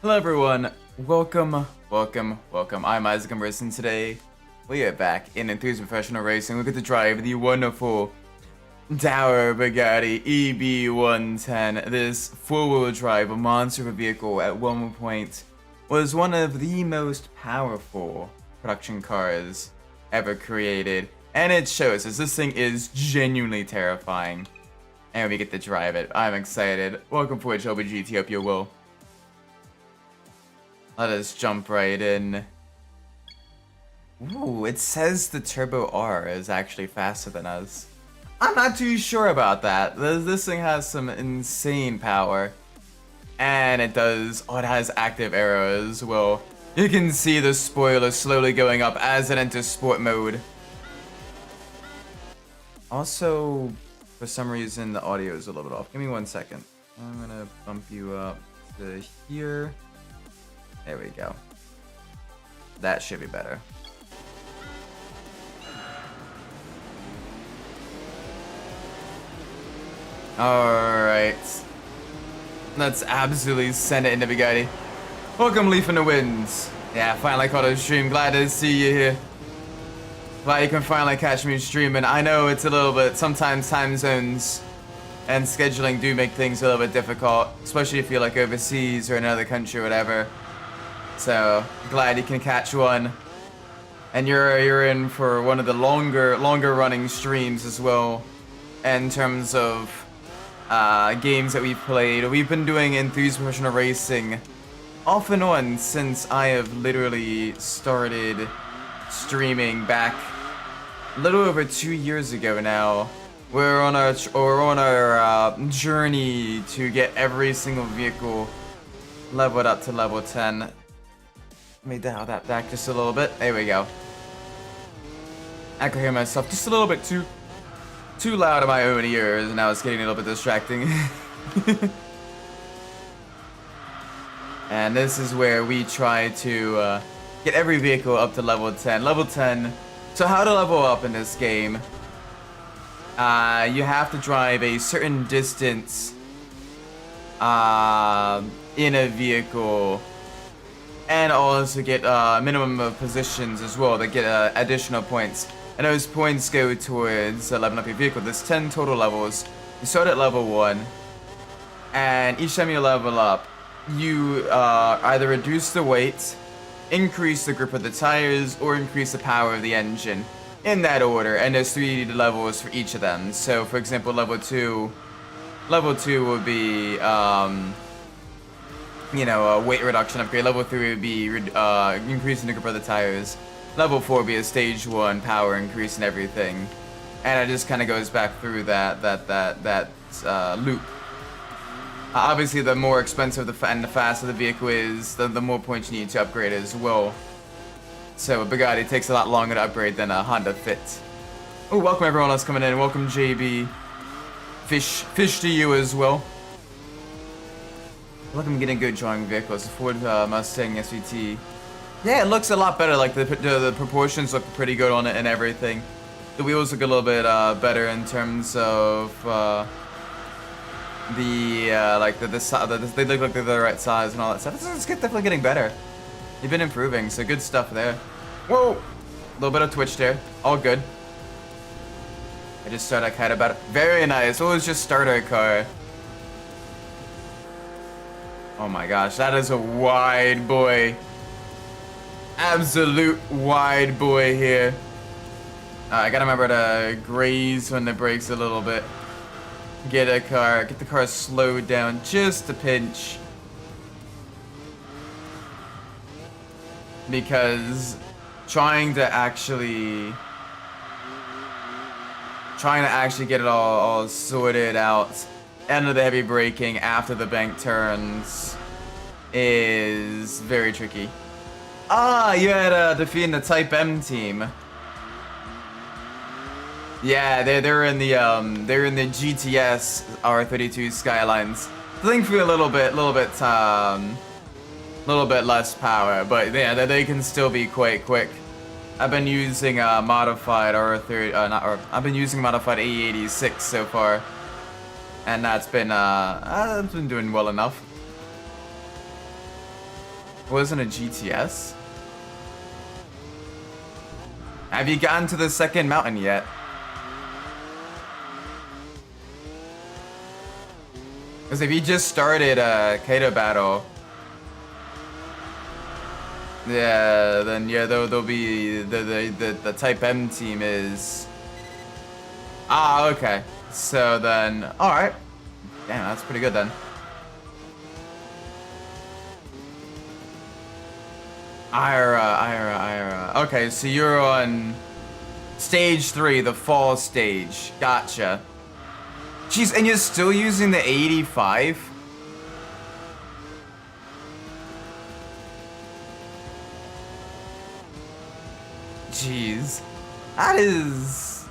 Hello everyone, welcome. I'm Isaac Umbras, and today we are back in Enthusia Professional Racing. We get to drive the wonderful Tower Bugatti EB110. This four-wheel drive, a monster of a vehicle at one point was one of the most powerful production cars ever created. And it shows us this thing is genuinely terrifying. And we get to drive it. I'm excited. Welcome for HLBGT, hope you will. Let us jump right in. Ooh, it says the Turbo R is actually faster than us. I'm not too sure about that. This thing has some insane power. And it has active aero as well. You can see the spoiler slowly going up as it enters sport mode. Also, for some reason, the audio is a little bit off. Give me 1 second. I'm gonna bump you up to here. There we go. That should be better. Alright. Let's absolutely send it into Bugatti. Welcome, Leaf in the Winds. Yeah, finally caught a stream. Glad to see you here. Glad you can finally catch me streaming. I know it's a little bit, sometimes time zones and scheduling do make things a little bit difficult, especially if you're like overseas or in another country or whatever. So glad you can catch one, and you're in for one of the longer running streams as well. In terms of games that we've played, we've been doing Enthusia Professional Racing off and on since I have literally started streaming back a little over 2 years ago now. We're on our journey to get every single vehicle leveled up to level 10. Let me dial that back just a little bit. There we go. I can hear myself just a little bit too loud in my own ears, and now it's getting a little bit distracting. And this is where we try to get every vehicle up to level 10. Level 10. So how to level up in this game? You have to drive a certain distance in a vehicle, and also get minimum of positions as well that get additional points. And those points go towards leveling up your vehicle. There's 10 total levels. You start at level 1, and each time you level up, you either reduce the weight, increase the grip of the tires, or increase the power of the engine. In that order, and there's 3 levels for each of them. So, for example, level 2 would be a weight reduction upgrade. Level 3 would be increasing the grip of the tires. Level 4 would be a stage 1 power increase and everything. And it just kind of goes back through that loop. Obviously, the more expensive and the faster the vehicle is, the more points you need to upgrade as well. So a Bugatti takes a lot longer to upgrade than a Honda Fit. Oh, welcome everyone else coming in. Welcome, JB. Fish to you as well. Look, I'm getting good drawing vehicles. The Ford Mustang SVT. Yeah, it looks a lot better. Like the proportions look pretty good on it and everything. The wheels look a little bit better in terms of they look like they're the right size and all that stuff. It's definitely getting better. You've been improving, so good stuff there. Whoa! A little bit of twitch there. All good. I just started kind of about it. Very nice. What was just starter car? Oh my gosh, that is a wide boy. Absolute wide boy here. I gotta remember to graze when the brakes a little bit. Get the car slowed down just a pinch. Because trying to actually get it all sorted out under the heavy braking after the bank turns is very tricky. Ah, you had defeating the Type M team. Yeah, they're in the GTS R32 Skylines. I think for a little bit less power, but yeah, they can still be quite quick. I've been using modified I've been using modified A86 so far, and that's been doing well enough. Wasn't a GTS? Have you gotten to the second mountain yet? Because if you just started Kato Battle, yeah, then yeah, there'll be the Type M team is. Ah, okay. So then, all right. Damn, that's pretty good then. Ira. Okay, so you're on stage 3, the fall stage. Gotcha. Jeez, and you're still using the 85? Jeez. That is...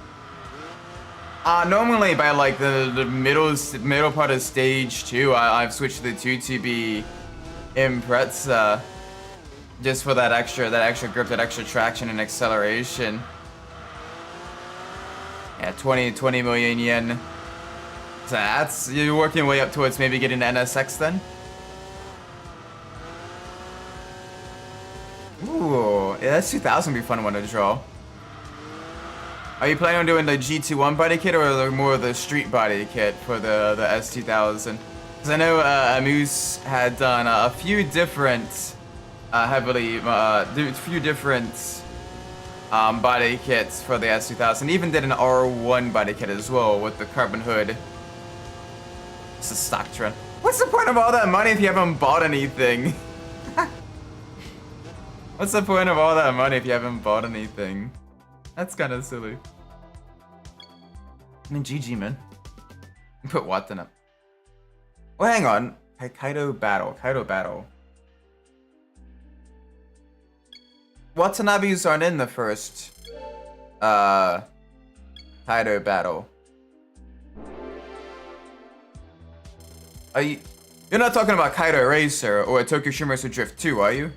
normally by like the middle part of stage 2, I've switched to the 2TB Impreza. Just for that extra grip, that extra traction and acceleration. Yeah, 20 million yen. So that's, you're working your way up towards maybe getting an NSX then? Ooh, yeah, that's 2000 would be a fun one to draw. Are you planning on doing the GT1 body kit or more of the street body kit for the S2000? Because I know Amus had done a few different few different body kits for the S2000. Even did an R1 body kit as well with the carbon hood. It's a stock trend. What's the point of all that money if you haven't bought anything? What's the point of all that money if you haven't bought anything? That's kind of silly. I mean, GG, man. Put Watson up. Well, hang on. Kaido battle. Watanabe's aren't in the first Kaido battle. Are you? You're not talking about Kaido Racer or Tokyo Shimmersu Drift 2, are you?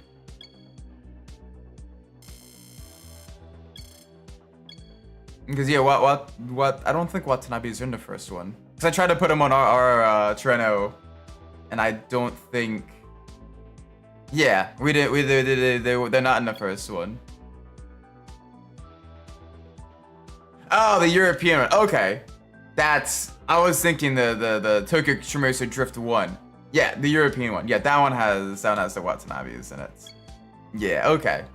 Because yeah, what? I don't think Watanabe's in the first one. Because I tried to put him on our Treno, and I don't think. Yeah, they're not in the first one. Oh, the European one. Okay, I was thinking the Tokyo Shimmersu Drift 1. Yeah, the European one. Yeah, that one has the Watanabe's in it. Yeah, okay.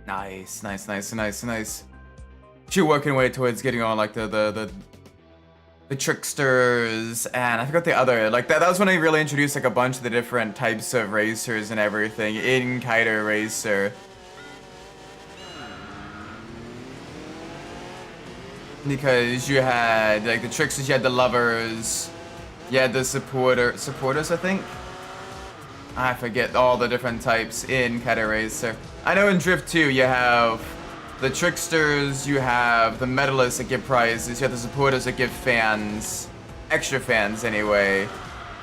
Nice. You're working away towards getting on like the tricksters, and I forgot the other, like that was when I really introduced like a bunch of the different types of racers and everything in Kaido Racer. Because you had like the tricksters, you had the lovers, you had the supporters, I think. I forget all the different types in Kaido Racer. I know in Drift 2 you have the tricksters, you have the medalists that give prizes, you have the supporters that give fans, extra fans anyway.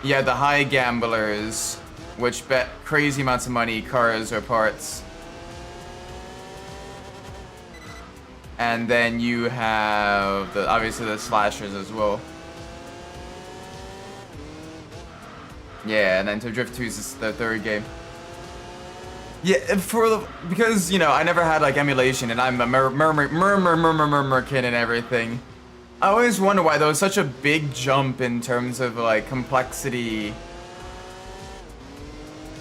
You have the high gamblers, which bet crazy amounts of money, cars or parts. And then you have obviously the slashers as well. Yeah, and then to Drift 2 is the third game. Yeah, because, you know, I never had like emulation and I'm a murmur kid and everything. I always wonder why there was such a big jump in terms of like complexity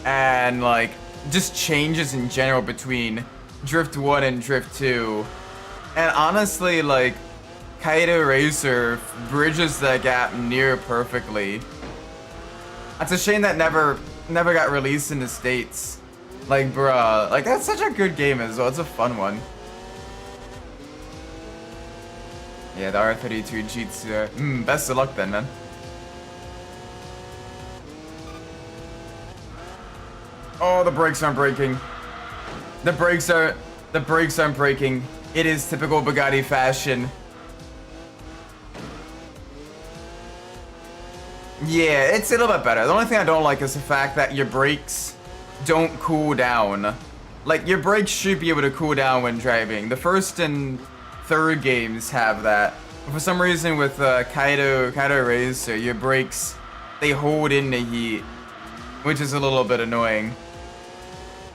and like just changes in general between Drift 1 and Drift 2. And honestly, like, Kaido Racer bridges that gap near perfectly. It's a shame that never got released in the States. Like, bruh, like, that's such a good game as well. It's a fun one. Yeah, the R32 Jitsu. Best of luck then, man. Oh, the brakes aren't breaking. The brakes aren't breaking. It is typical Bugatti fashion. Yeah, it's a little bit better. The only thing I don't like is the fact that your brakes don't cool down. Like, your brakes should be able to cool down when driving. The first and third games have that. For some reason with Kaido Racer, your brakes, they hold in the heat, which is a little bit annoying.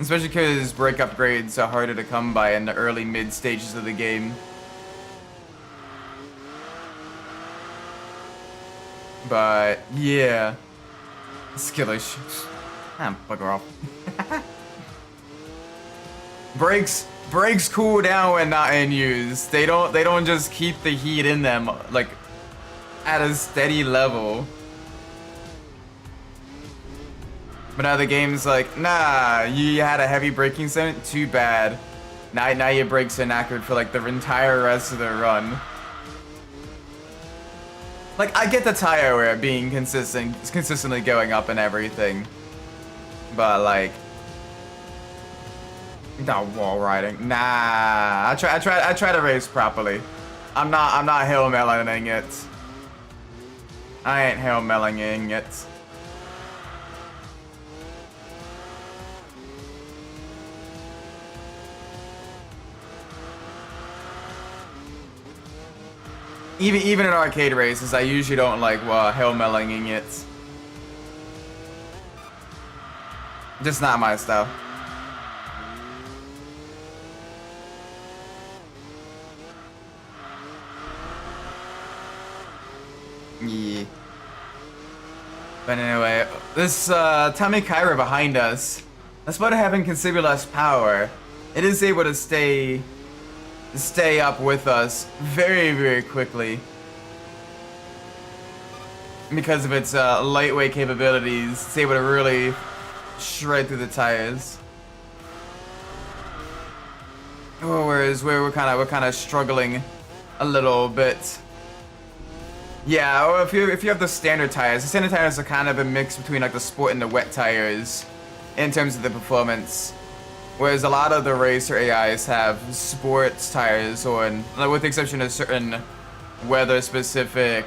Especially because brake upgrades are harder to come by in the early mid stages of the game. But yeah, skillish. Bugger off. Brakes cool down when not in use. They don't just keep the heat in them like at a steady level. But now the game's like, nah, you had a heavy braking zone? Too bad. Now your brakes are knackered for like the entire rest of the run. Like, I get the tire wear being consistently going up and everything. But like, no wall riding. Nah, I try to race properly. I'm not Hail Melling it. I ain't Hail Melling it. Even in arcade races, I usually don't like Hail Melling it. Just not my style. Yeah. But anyway, this Tamikaira behind us, despite having considerably less power, it is able to stay up with us very, very quickly because of its lightweight capabilities. It's able to really shred through the tires. Whereas we're kind of struggling a little bit. Yeah, or if you have the standard tires are kind of a mix between like the sport and the wet tires in terms of the performance. Whereas a lot of the racer AIs have sports tires on, with the exception of certain weather-specific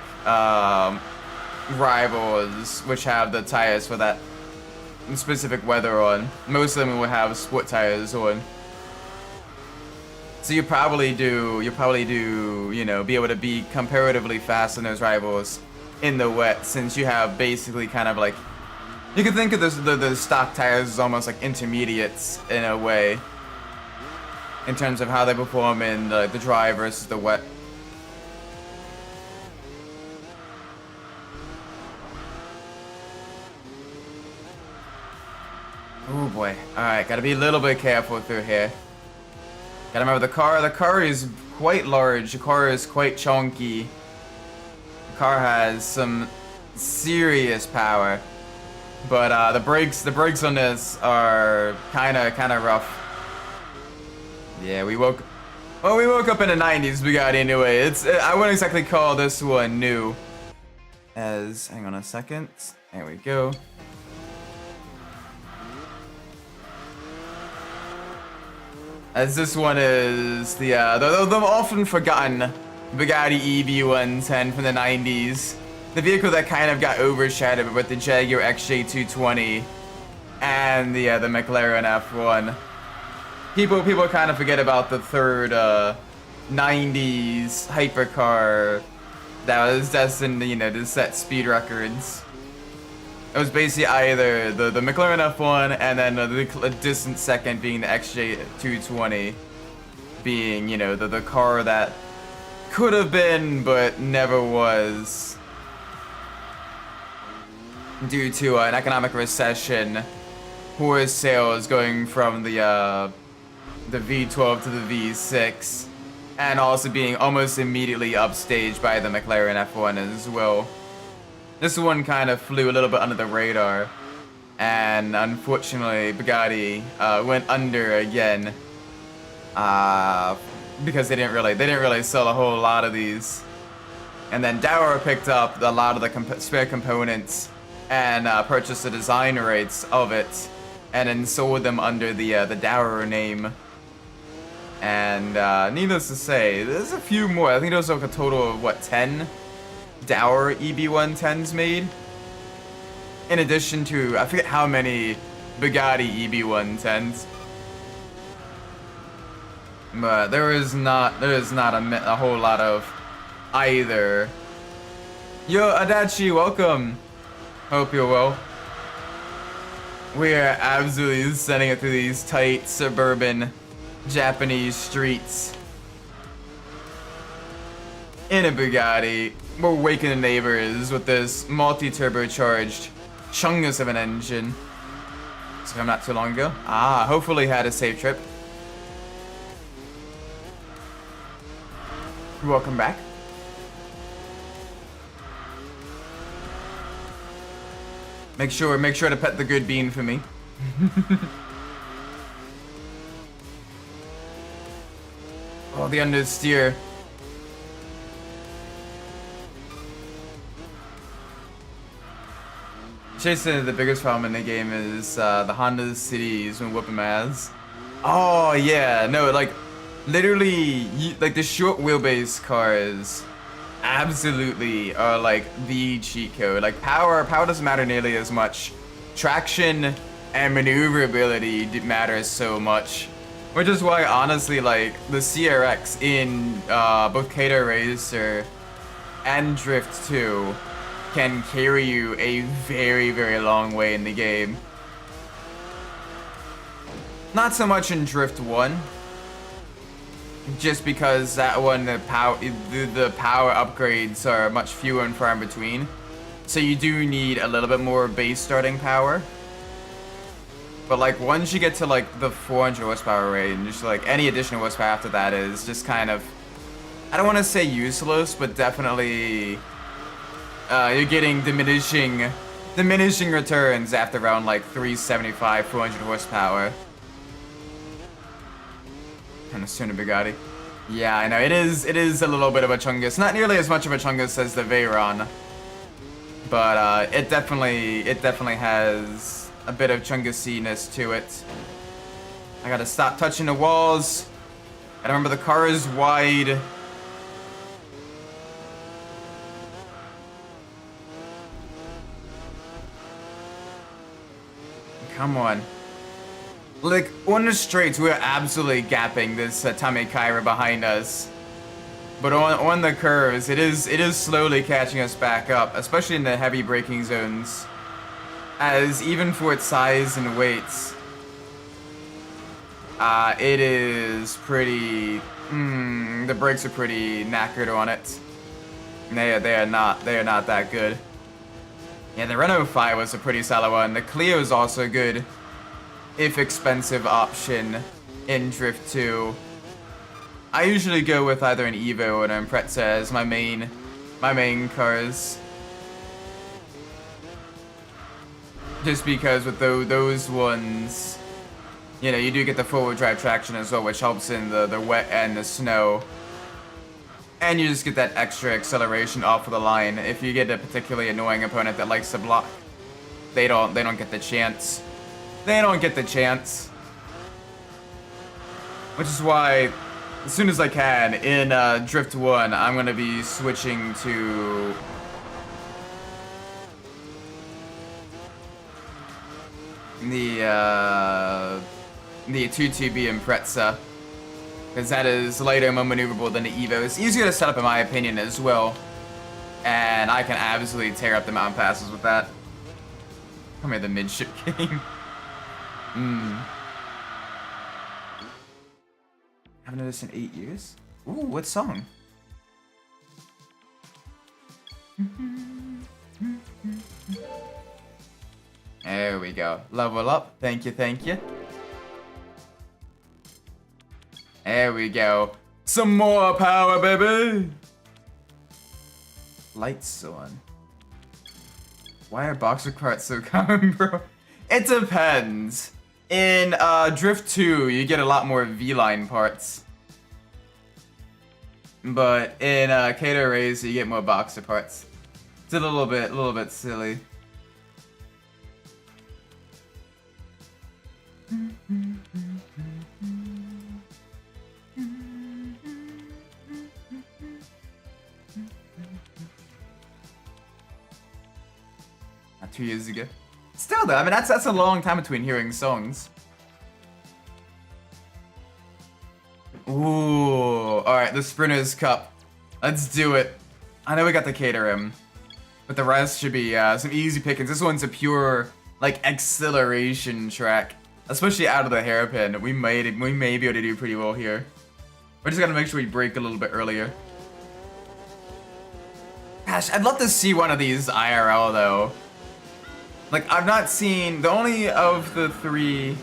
rivals, which have the tires for that specific weather on. Most of them will have sport tires on. So you probably do, you know, be able to be comparatively fast in those rivals in the wet, since you have basically kind of like, you can think of the stock tires as almost like intermediates in a way, in terms of how they perform in the dry versus the wet. Oh boy. Alright, gotta be a little bit careful through here. Gotta remember the car is quite large, the car is quite chunky. The car has some serious power. But the brakes on this are kinda rough. Yeah, we woke up in the 90s Bugatti anyway. I wouldn't exactly call this one new. Hang on a second. There we go. As this one is the often forgotten Bugatti EV110 from the 90s. The vehicle that kind of got overshadowed with the Jaguar XJ220 and the McLaren F1. People kind of forget about the third 90s hypercar that was destined, you know, to set speed records. It was basically either the McLaren F1 and then a distant second being the XJ220, being, you know, the car that could have been but never was, due to an economic recession, poor sales going from the V12 to the V6, and also being almost immediately upstaged by the McLaren F1 as well. This one kind of flew a little bit under the radar, and unfortunately Bugatti went under again because they didn't really sell a whole lot of these. And then Dower picked up a lot of the spare components and purchased the design rights of it, and then sold them under the Dower name. And needless to say, there's a few more. I think there was like a total of what, 10 Dower EB110s made, in addition to I forget how many Bugatti EB110s. But there is not a whole lot of either. Yo, Adachi, welcome. Hope you're well. We are absolutely sending it through these tight suburban Japanese streets in a Bugatti. We're waking the neighbors with this multi-turbocharged chungus of an engine. So not too long ago. Hopefully had a safe trip. Welcome back. Make sure to pet the good bean for me. Oh, the understeer. Chasing the biggest problem in the game is the Honda Cities when whooping ass. Oh yeah, no, like literally, like the short wheelbase cars absolutely are like the cheat code. Like power doesn't matter nearly as much. Traction and maneuverability matters so much, which is why honestly, like the CRX in both Cater Racer and Drift 2 can carry you a very, very long way in the game. Not so much in Drift 1. Just because that one, the power upgrades are much fewer and far in between. So you do need a little bit more base starting power. But like once you get to like the 400 horsepower range, like any additional horsepower after that is just kind of, I don't want to say useless, but definitely you're getting diminishing returns after around like 375, 400 horsepower. Kind of soon a Bugatti. Yeah, I know it is a little bit of a chungus. Not nearly as much of a chungus as the Veyron, but it definitely has a bit of chungusiness to it. I gotta stop touching the walls. I remember the car is wide. Come on. Like, on the straights, we're absolutely gapping this Tamekaira behind us. But on the curves, it is slowly catching us back up, especially in the heavy braking zones. As even for its size and weights, it is pretty, the brakes are pretty knackered on it. They are not that good. Yeah, the Renault 5 was a pretty solid one. The Clio is also good, if expensive, option in Drift 2. I usually go with either an Evo or an Impreza as my main cars. Just because with those ones, you know, you do get the four-wheel drive traction as well, which helps in the wet and the snow. And you just get that extra acceleration off of the line. If you get a particularly annoying opponent that likes to block, they don't get the chance. They don't get the chance. Which is why, as soon as I can, in Drift 1, I'm going to be switching to the 2TB Impreza. Because that is lighter, more maneuverable than the Evo. It's easier to set up in my opinion as well. And I can absolutely tear up the mountain passes with that. Come here, the midship king. Haven't noticed in 8 years? Ooh, what song? There we go. Level up. Thank you, thank you. There we go. Some more power, baby! Lights on. Why are boxer carts so common, bro? It depends. In Drift 2, you get a lot more V-line parts. But in Cater Racer, you get more boxer parts. It's a little bit silly. Not 2 years ago. Still though, I mean that's a long time between hearing songs. Ooh, alright, the Sprinters Cup. Let's do it. I know we got the Caterham, but the rest should be some easy pickings. This one's a pure like acceleration track, especially out of the hairpin. We may be able to do pretty well here. We're just gotta make sure we brake a little bit earlier. Gosh, I'd love to see one of these IRL though. Like, I've not seen, the only of the three...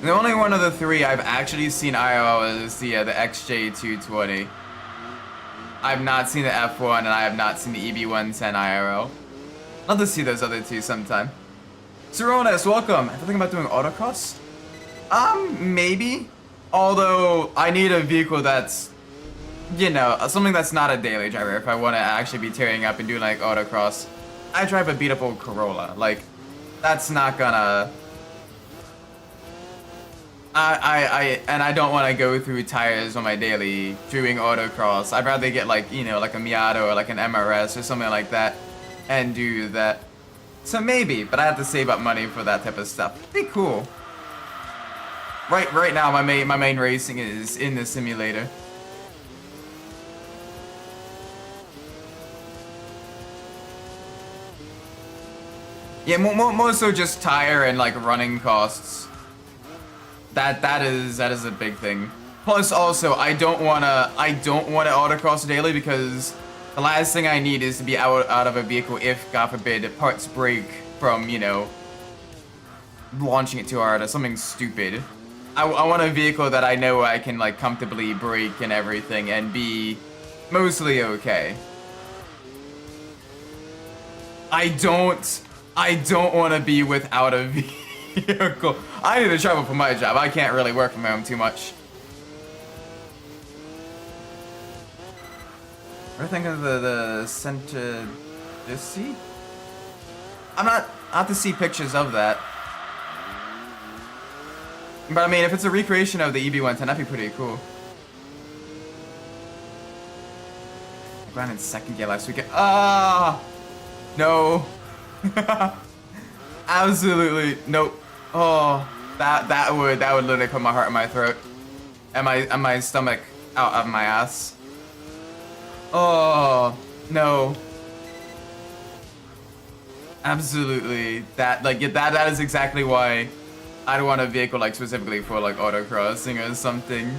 The only one of the three I've actually seen IRL is the XJ220. I've not seen the F1 and I have not seen the EB110 IRL. Love to see those other two sometime. Sironis, welcome. I'm thinking about doing autocross? Maybe. Although, I need a vehicle that's, you know, something that's not a daily driver if I want to actually be tearing up and doing like autocross. I drive a beat up old Corolla. Like, that's not gonna... I don't want to go through tires on my daily doing autocross. I'd rather get like, you know, like a Miata or like an MRS or something like that and do that. So maybe, but I have to save up money for that type of stuff. Be cool. Right now, my main racing is in the simulator. Yeah, more so just tire and like running costs. That is a big thing. Plus, also, I don't wanna autocross daily because the last thing I need is to be out of a vehicle if, God forbid, parts break from, you know, launching it too hard or something stupid. I want a vehicle that I know I can like comfortably brake and everything and be mostly okay. I don't want to be without a vehicle. I need to travel for my job. I can't really work from home too much. What do you think of the Enthusia? I have to see pictures of that. But I mean, if it's a recreation of the EB110, that'd be pretty cool. I ran in second gear last weekend. Ah, no. Absolutely nope. Oh, that would literally put my heart in my throat, and my stomach out of my ass. Oh no. Absolutely, that is exactly why I'd want a vehicle like specifically for like autocrossing or something.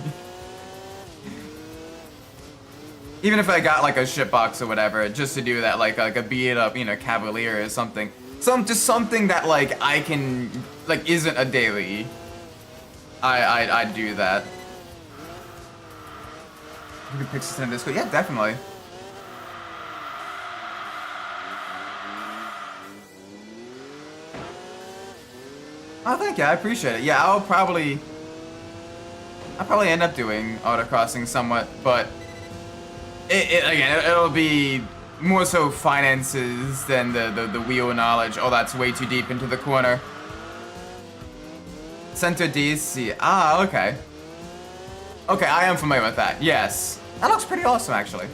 Even if I got like a shitbox or whatever, just to do that, like a beat up, you know, Cavalier or something. Just something that like I can, like, isn't a daily. I'd do that. You can pick this in Discord. Yeah, definitely. Oh, thank you. I appreciate it. Yeah, I'll probably end up doing autocrossing somewhat, but it'll be more so finances than the wheel knowledge. Oh, that's way too deep into the corner. Center DC. Ah, okay. Okay, I am familiar with that. Yes. That looks pretty awesome, actually.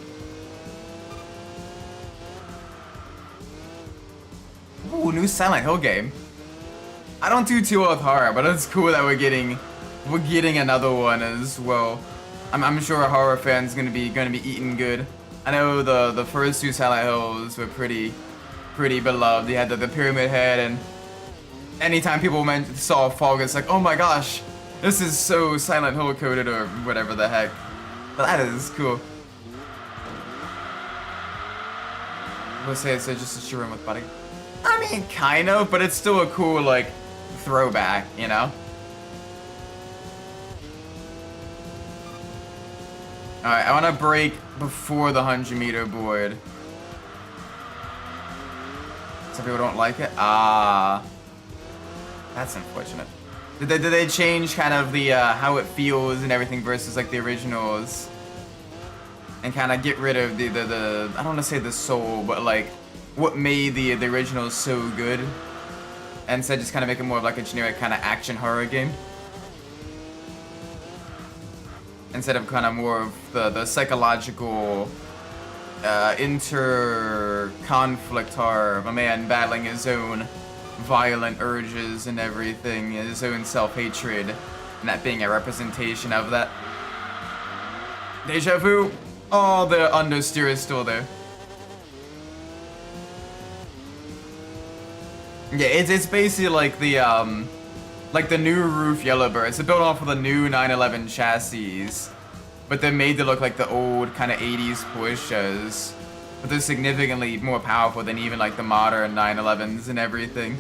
Ooh, new Silent Hill game. I don't do too well with horror, but it's cool that we're getting another one as well. I'm sure horror fans gonna be eating good. I know the first two Silent Hills were pretty beloved. They had the pyramid head, and anytime people saw fog, it's like, oh my gosh, this is so Silent Hill coded or whatever the heck. But that is cool. We'll say it's just a showroom with Buddy. I mean, kind of, but it's still a cool like throwback, you know. Alright, I want to brake before the 100-meter board. Some people don't like it? Ah. That's unfortunate. Did they change kind of the, how it feels and everything versus, like, the originals? And kind of get rid of the I don't want to say the soul, but, like, what made the originals so good? And instead just kind of make it more of, like, a generic kind of action horror game? Instead of kind of more of the psychological inter-conflict horror of a man battling his own violent urges and everything, his own self-hatred, and that being a representation of that. Deja vu. Oh, the understeer is still there. Yeah, it's basically like the new roof Yellowbird. It's built off of the new 911 chassis, but they're made to look like the old kind of 80s Porsches. But they're significantly more powerful than even like the modern 911s and everything.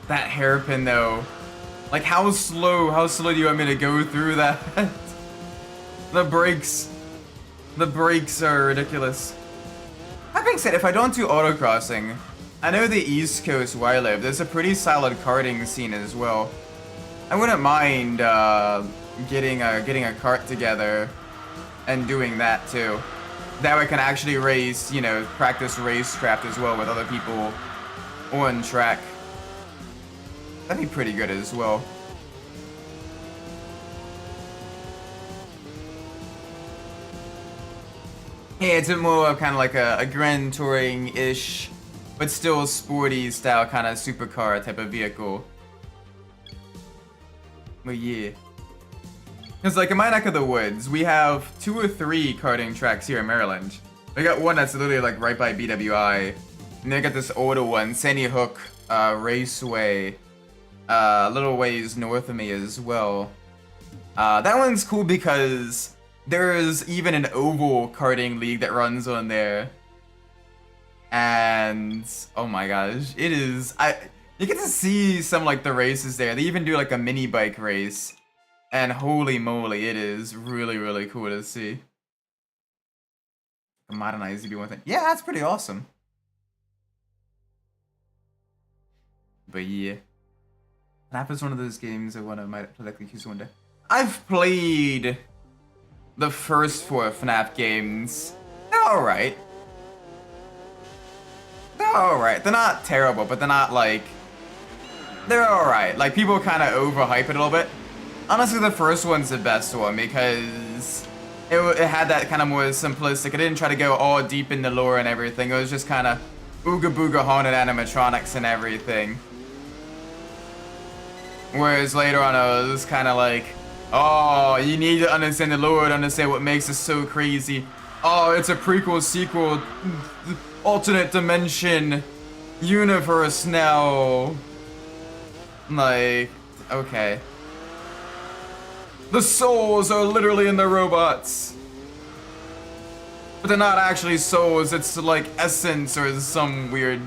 That hairpin though, like how slow do you want me to go through that? The brakes are ridiculous. That being said, if I don't do autocrossing, I know the East Coast where I live, there's a pretty solid karting scene as well. I wouldn't mind getting a kart together and doing that too. That way I can actually race, you know, practice racecraft as well with other people on track. That'd be pretty good as well. Yeah, it's a more kind of like a Grand Touring-ish, but still sporty style kind of supercar type of vehicle. But yeah. Because like in my neck of the woods, we have 2 or 3 karting tracks here in Maryland. We got one that's literally like right by BWI. And then I got this older one, Sandy Hook Raceway, a little ways north of me as well. That one's cool because there's even an oval karting league that runs on there. And oh my gosh, it is, you get to see some like the races there. They even do like a mini bike race. And holy moly, it is really, really cool to see. A modernized ZB1 thing. Yeah, that's pretty awesome. But yeah. FNAF is one of those games I might play like use one day. I've played the first 4 FNAF games. They're alright. They're alright. They're not terrible, but they're not like... They're alright. Like, people kind of overhype it a little bit. Honestly, the first one's the best one because it had that kind of more simplistic. It didn't try to go all deep in the lore and everything. It was just kind of ooga booga haunted animatronics and everything. Whereas later on, it was kind of like, oh, you need to understand the lore to understand what makes it so crazy. Oh, it's a prequel, sequel, alternate dimension, universe now. Like, okay. The souls are literally in the robots. But they're not actually souls, it's like essence or some weird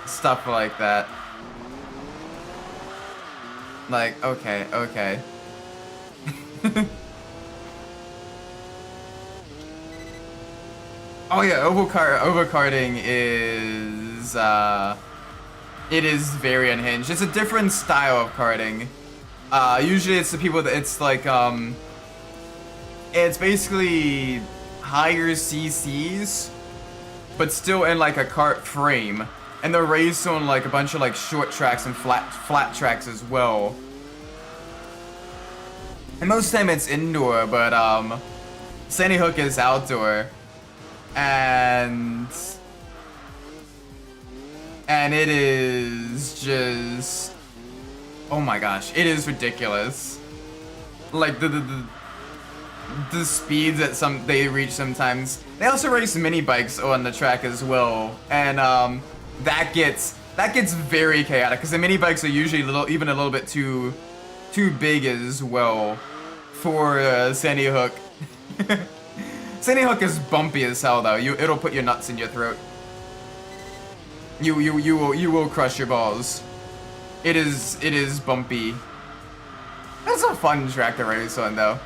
stuff like that. Like, okay. Oh yeah, overkarting is, it is very unhinged. It's a different style of karting. Usually it's the people that, it's like, it's basically higher CCs, but still in like a kart frame. And they're raced on like a bunch of like short tracks and flat tracks as well. And most of the time it's indoor, but Sandy Hook is outdoor. And it is just, oh my gosh, it is ridiculous. Like the speeds that they reach sometimes. They also race mini bikes on the track as well, and that gets very chaotic because the mini bikes are usually even a little bit too big as well for Sandy Hook. Sandy Hook is bumpy as hell though. It'll put your nuts in your throat. You will crush your balls. It is bumpy. That's a fun track to race on though.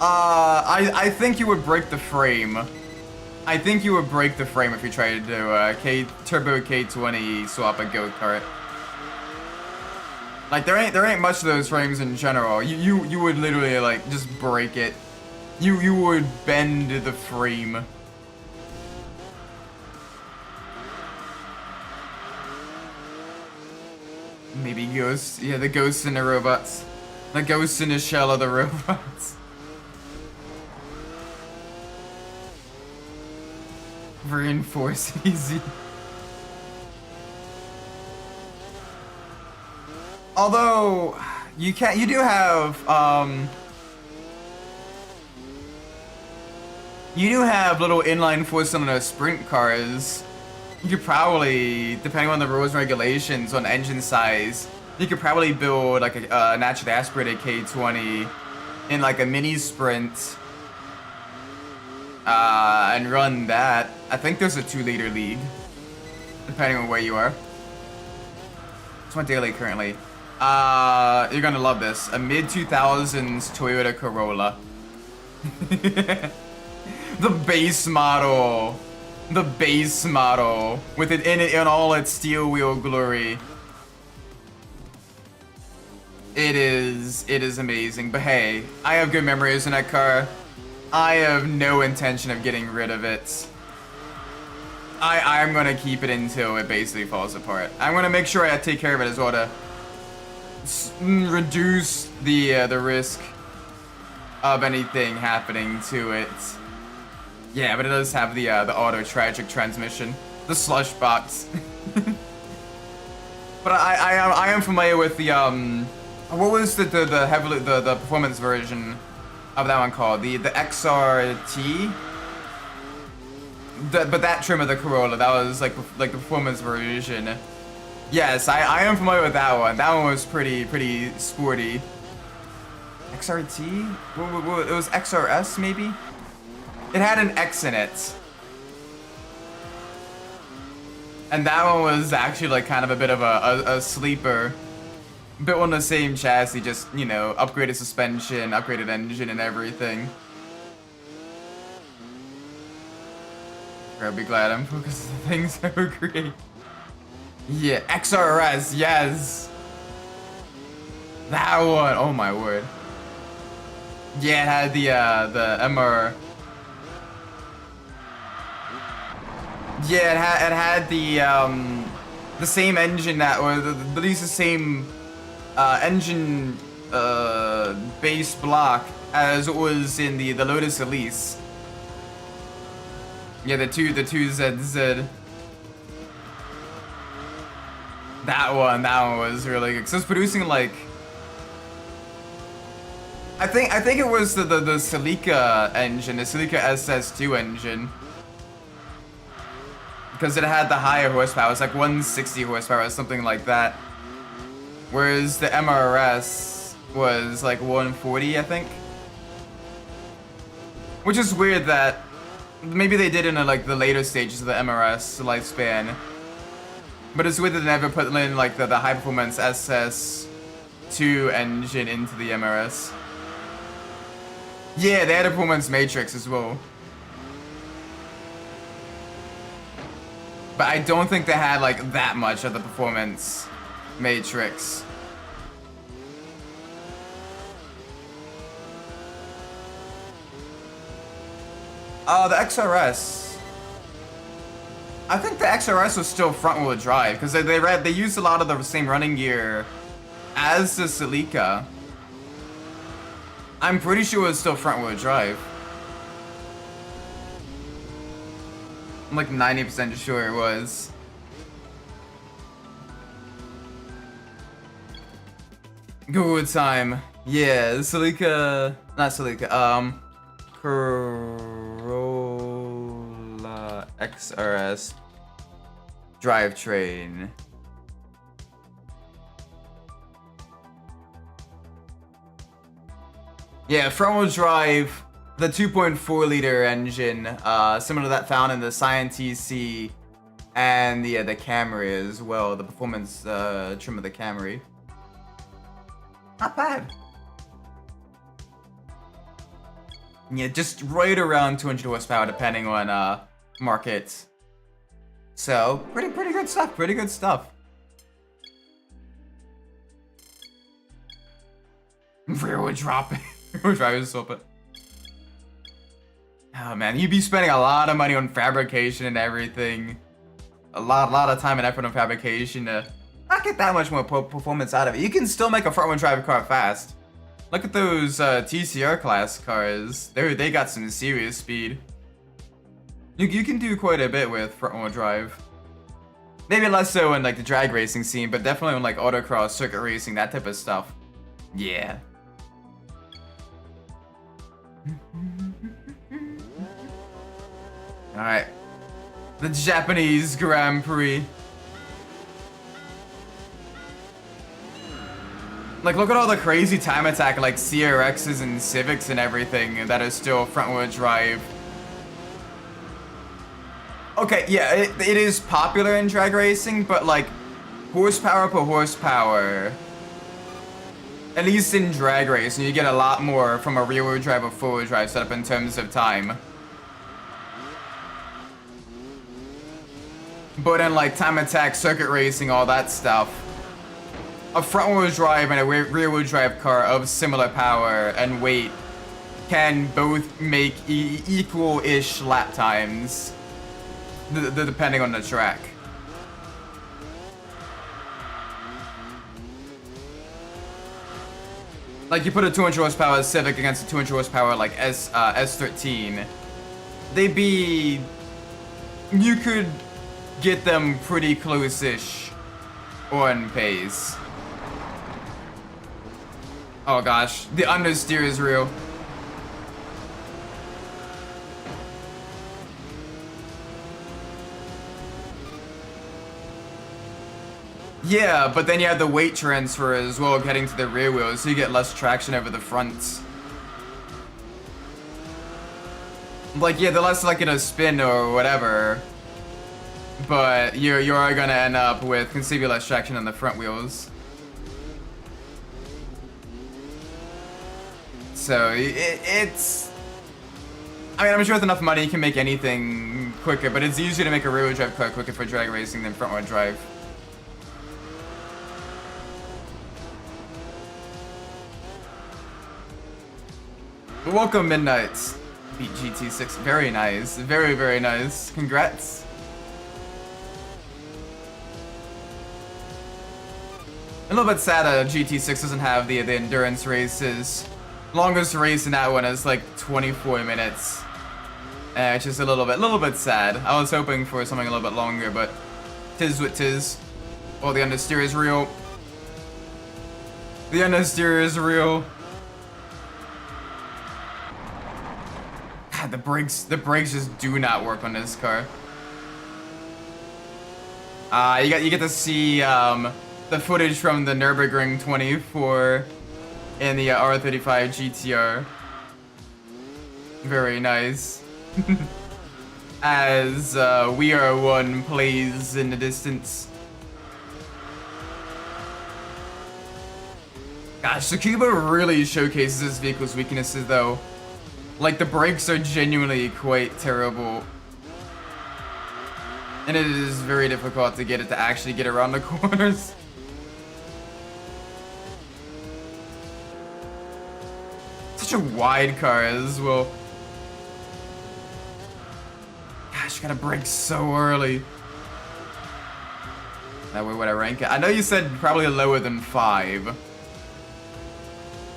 I think you would break the frame. I think you would break the frame if you tried to do a Turbo K20 swap a go-kart. Like there ain't much of those frames in general. You would literally like just break it. You would bend the frame. Maybe ghosts. Yeah, the ghosts in the robots. The ghosts in the shell of the robots. Reinforce easy. Although you do have little inline four-cylinder sprint cars. You could probably, depending on the rules and regulations on engine size, you could probably build like a naturally aspirated K20 in like a mini sprint and run that. I think there's a 2-liter league, depending on where you are. It's my daily currently. You're gonna love this. A mid-2000s Toyota Corolla. The base model. The base model. With it in all its steel wheel glory. It is amazing. But hey, I have good memories in that car. I have no intention of getting rid of it. I'm gonna keep it until it basically falls apart. I'm gonna make sure I take care of it as well to reduce the risk of anything happening to it. Yeah, but it does have the auto tragic transmission, the slush box. But I am familiar with the what was the performance version of that one called? The XRT. But that trim of the Corolla, that was like the performance version. Yes, I am familiar with that one. That one was pretty sporty. XRT? It was XRS maybe? It had an X in it. And that one was actually like kind of a bit of a sleeper. Built on the same chassis, just, you know, upgraded suspension, upgraded engine and everything. I'll be glad I'm focused on things that were great. Yeah, XRS, yes. That one, oh my word. Yeah, it had the MR. Yeah, it had the same engine that, or at least the same engine base block as it was in the Lotus Elise. Yeah, the 2ZZ. That one was really good. So it's producing like, I think it was the Celica engine, the Celica SS2 engine. Because it had the higher horsepower, it's like 160 horsepower or something like that. Whereas the MRS was like 140, I think. Which is weird that maybe they did in like the later stages of the MRS lifespan. But it's weird that they never put in like the high performance SS2 engine into the MRS. Yeah, they had a performance matrix as well. But I don't think they had like that much of the performance matrix. The XRS. I think the XRS was still front-wheel drive because they used a lot of the same running gear as the Celica. I'm pretty sure it was still front-wheel drive. I'm like 90% sure it was. Good time. Yeah, Celica, not Celica, Corolla XRS drivetrain. Yeah, front-wheel drive. The 2.4 liter engine, similar to that found in the Scion TC and the Camry as well, the performance trim of the Camry. Not bad. Yeah, just right around 200 horsepower depending on market. So, pretty good stuff, pretty good stuff. Rear-wheel dropping. Rear-wheel drive is so. Oh man, you'd be spending a lot of money on fabrication and everything. A lot of time and effort on fabrication to not get that much more performance out of it. You can still make a front-wheel drive car fast. Look at those TCR class cars. They got some serious speed. You can do quite a bit with front-wheel drive. Maybe less so in like the drag racing scene, but definitely in like autocross, circuit racing, that type of stuff. Yeah. Alright. The Japanese Grand Prix. Like, look at all the crazy time attack, like CRXs and Civics and everything that are still front-wheel drive. Okay, yeah, it is popular in drag racing, but like, horsepower per horsepower, at least in drag racing, you get a lot more from a rear-wheel drive or four-wheel drive setup in terms of time. But in like time attack, circuit racing, all that stuff, a front-wheel drive and a rear-wheel drive car of similar power and weight can both make equal-ish lap times, depending on the track. Like, you put a 200 horsepower Civic against a 200 horsepower like S13, they'd be... you could get them pretty close-ish on pace. Oh gosh, the understeer is real. Yeah, but then you have the weight transfer as well getting to the rear wheels, so you get less traction over the front. Like, yeah, they're less likely to spin or whatever, but you are gonna end up with considerably less traction on the front wheels. So, it's... I mean, I'm sure with enough money you can make anything quicker, but it's easier to make a rear-wheel drive car quicker for drag racing than front-wheel drive. But welcome, Midnights. Beat GT6. Very nice. Very, very nice. Congrats. A little bit sad that GT6 doesn't have the endurance races. Longest race in that one is like 24 minutes. It's just a little bit sad. I was hoping for something a little bit longer, but tis what tis. Oh, the understeer is real. The understeer is real. God, the brakes just do not work on this car. You get to see the footage from the Nürburgring 24 in the R35 GTR. Very nice. As We Are One plays in the distance. Gosh, Tsukuba really showcases this vehicle's weaknesses though. Like, the brakes are genuinely quite terrible. And it is very difficult to get it to actually get around the corners. Such a wide car as well. Gosh, you gotta brake so early. That way would I rank it? I know you said probably lower than 5.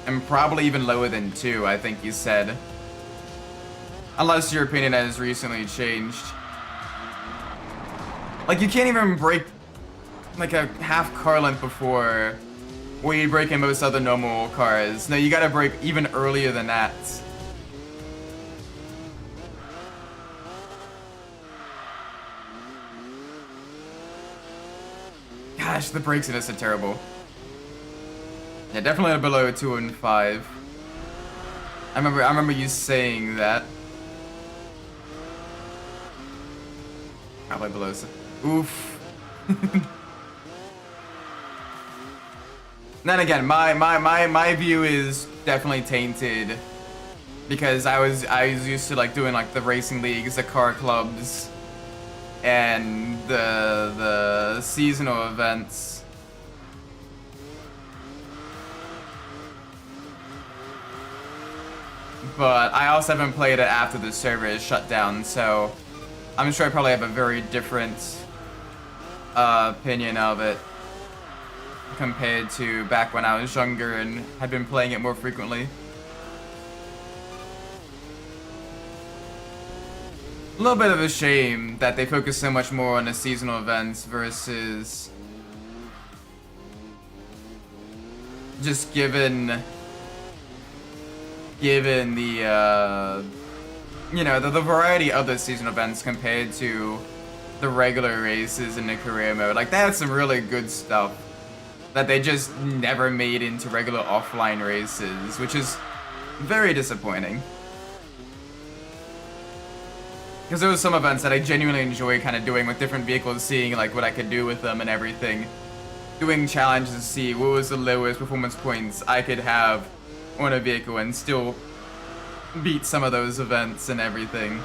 And probably even lower than 2, I think you said. Unless your opinion has recently changed. Like, you can't even brake like a half car length before where you brake in most other normal cars. No, you gotta brake even earlier than that. Gosh, the brakes in this are terrible. Yeah, definitely below 2 and 5. I remember you saying that. Probably below. Oof. Then again, my view is definitely tainted because I was used to like doing like the racing leagues, the car clubs, and the seasonal events. But I also haven't played it after the server is shut down, so I'm sure I probably have a very different opinion of it compared to back when I was younger and had been playing it more frequently. A little bit of a shame that they focus so much more on the seasonal events versus just given the you know, the variety of the seasonal events compared to the regular races in the career mode. Like, they had some really good stuff that they just never made into regular offline races, which is very disappointing. Because there was some events that I genuinely enjoy kind of doing with different vehicles, seeing like what I could do with them and everything. Doing challenges to see what was the lowest performance points I could have on a vehicle and still beat some of those events and everything.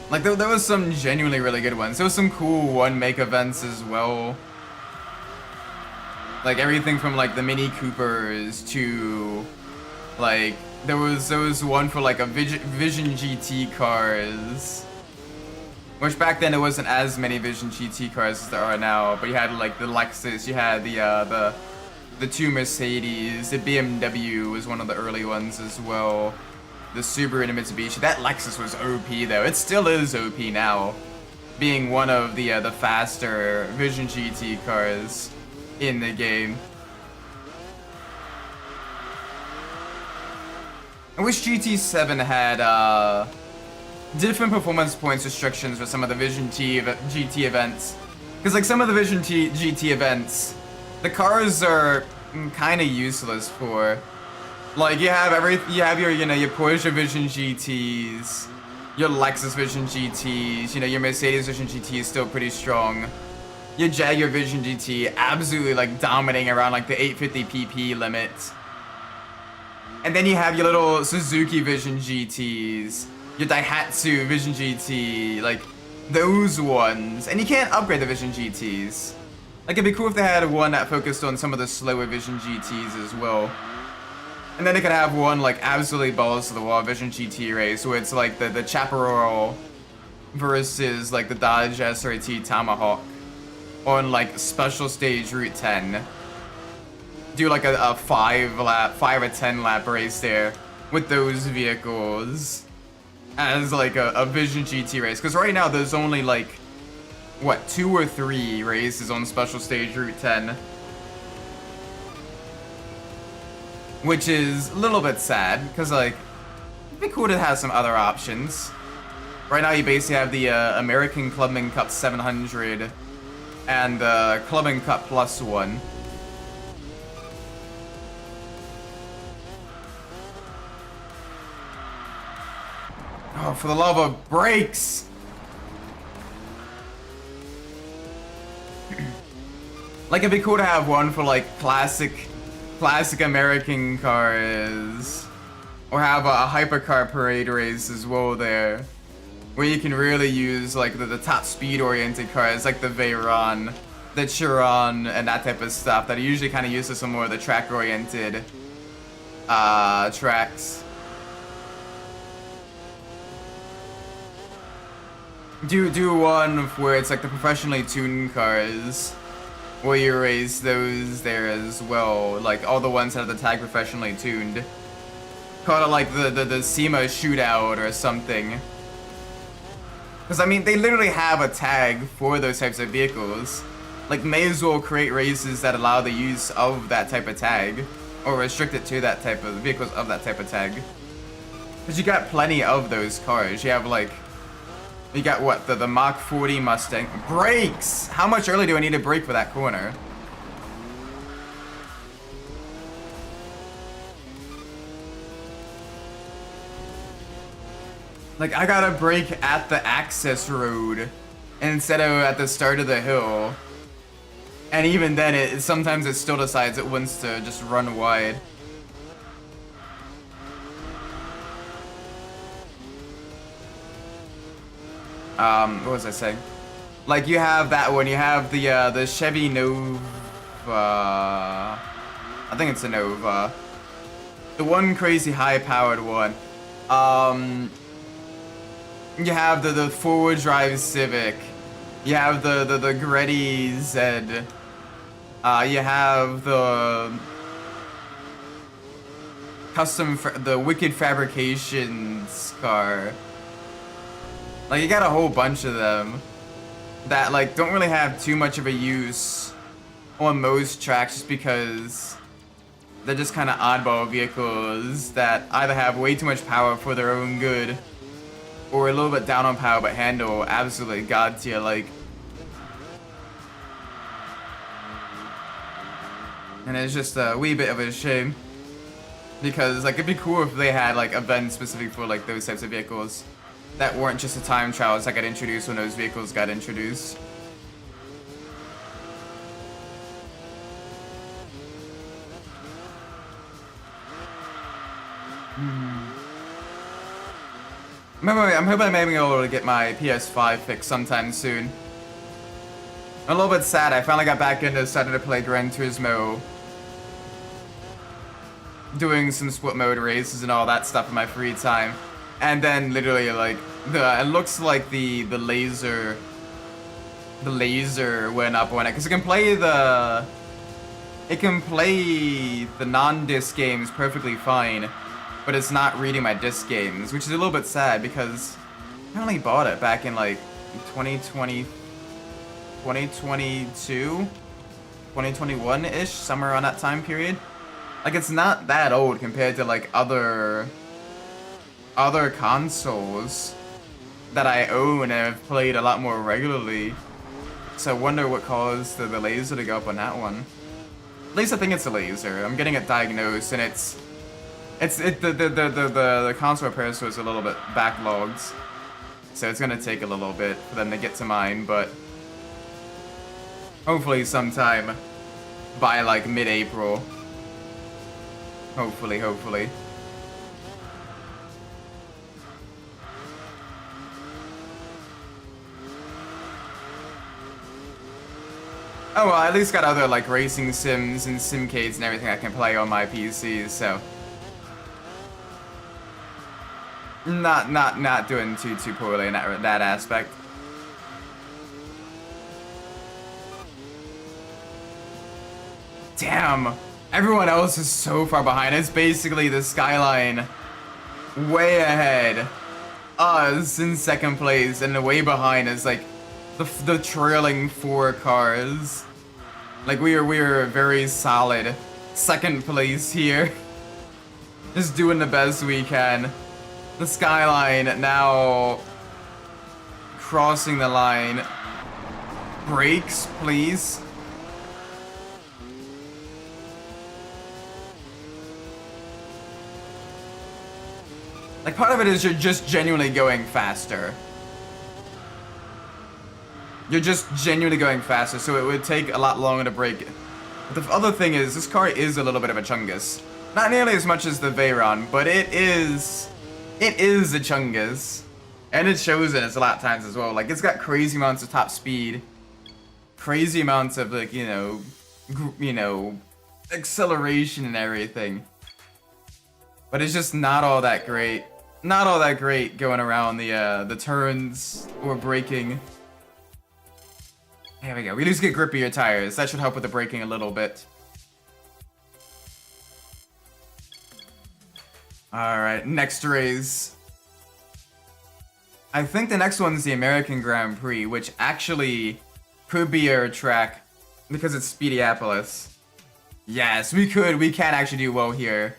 Like, there was some genuinely really good ones. There was some cool one-make events as well. Like, everything from, like, the Mini Coopers to, like, there was one for, like, a Vision GT cars. Which back then, there wasn't as many Vision GT cars as there are now. But you had, like, the Lexus, you had the two Mercedes, the BMW was one of the early ones as well. The Subaru and the Mitsubishi. That Lexus was OP though. It still is OP now, being one of the faster Vision GT cars in the game. I wish GT7 had different performance points restrictions for some of the Vision GT events, because like some of the Vision GT events, the cars are kind of useless for. Like, you have your, you know, your Porsche Vision GTs, your Lexus Vision GTs, you know, your Mercedes Vision GT is still pretty strong. Your Jaguar Vision GT absolutely, like, dominating around, like, the 850 pp limit. And then you have your little Suzuki Vision GTs, your Daihatsu Vision GT, like, those ones. And you can't upgrade the Vision GTs. Like, it'd be cool if they had one that focused on some of the slower Vision GTs as well. And then they could have one, like, absolutely balls to the wall Vision GT race, where it's like the Chaparral versus, like, the Dodge SRT Tomahawk on, like, special stage Route 10. Do, like, a 5 or 10 lap race there with those vehicles as, like, a Vision GT race. Because right now, there's only, like, what, 2 or 3 races on special stage Route 10. Which is a little bit sad, because, like, it'd be cool to have some other options. Right now, you basically have the American Clubman Cup 700 and the Clubman Cup Plus one. Oh, for the love of brakes! Like, it'd be cool to have one for, like, classic American cars, or have a hypercar parade race as well there, where you can really use like the top speed oriented cars like the Veyron, the Chiron, and that type of stuff that are usually kind of used to some more of the track oriented tracks. Do one where it's like the professionally tuned cars, where you race those there as well, like all the ones that have the tag professionally tuned. Call it like the SEMA shootout or something. Because I mean, they literally have a tag for those types of vehicles. Like, may as well create races that allow the use of that type of tag, or restrict it to that type of vehicles of that type of tag. Because you got plenty of those cars. You have like, you got what, the Mach 40 Mustang. Brakes! How much early do I need to brake for that corner? Like, I gotta brake at the access road instead of at the start of the hill. And even then, sometimes it still decides it wants to just run wide. What was I saying? Like, you have that one, you have the Chevy Nova, I think it's a Nova. The one crazy high-powered one. You have the four-wheel drive Civic. You have the Greddy Z. You have the the Wicked Fabrications car. Like, you got a whole bunch of them that, like, don't really have too much of a use on most tracks just because they're just kind of oddball vehicles that either have way too much power for their own good or a little bit down on power but handle absolutely god tier like. And it's just a wee bit of a shame because, like, it'd be cool if they had, like, events specific for, like, those types of vehicles that weren't just the time trials that got introduced when those vehicles got introduced. I'm hoping I may be able to get my PS5 fixed sometime soon. I'm a little bit sad. I finally got back into starting to play Gran Turismo, doing some split mode races and all that stuff in my free time, and then literally like it looks like the laser went up on it because it can play the non-disc games perfectly fine, but it's not reading my disc games, which is a little bit sad because I only bought it back in like 2022, 2021-ish, somewhere around that time period. Like, it's not that old compared to like other consoles that I own and have played a lot more regularly. So I wonder what caused the laser to go up on that one. At least I think it's a laser. I'm getting it diagnosed, and the console repair store is a little bit backlogged, so it's gonna take a little bit for them to get to mine, but hopefully sometime by like mid-April. Hopefully. Oh well, I at least got other like racing sims and simcades and everything I can play on my PC, so not doing too poorly in that aspect. Damn, everyone else is so far behind. It's basically the Skyline way ahead, us in second place, and the way behind is like the trailing 4 cars. Like, we are very solid second place here. Just doing the best we can. The Skyline now crossing the line. Brakes, please. Like, part of it is you're just genuinely going faster. You're just genuinely going faster, so it would take a lot longer to brake. But the other thing is, this car is a little bit of a chungus. Not nearly as much as the Veyron, but it is a chungus. And it shows in its lap times as well. Like, it's got crazy amounts of top speed. Crazy amounts of, like, you know, acceleration and everything. But it's just not all that great. Not all that great going around the turns or braking. There we go. We just get grippier tires. That should help with the braking a little bit. Alright, next race. I think the next one's the American Grand Prix, which actually could be our track because it's Speediopolis. Yes, we can actually do well here.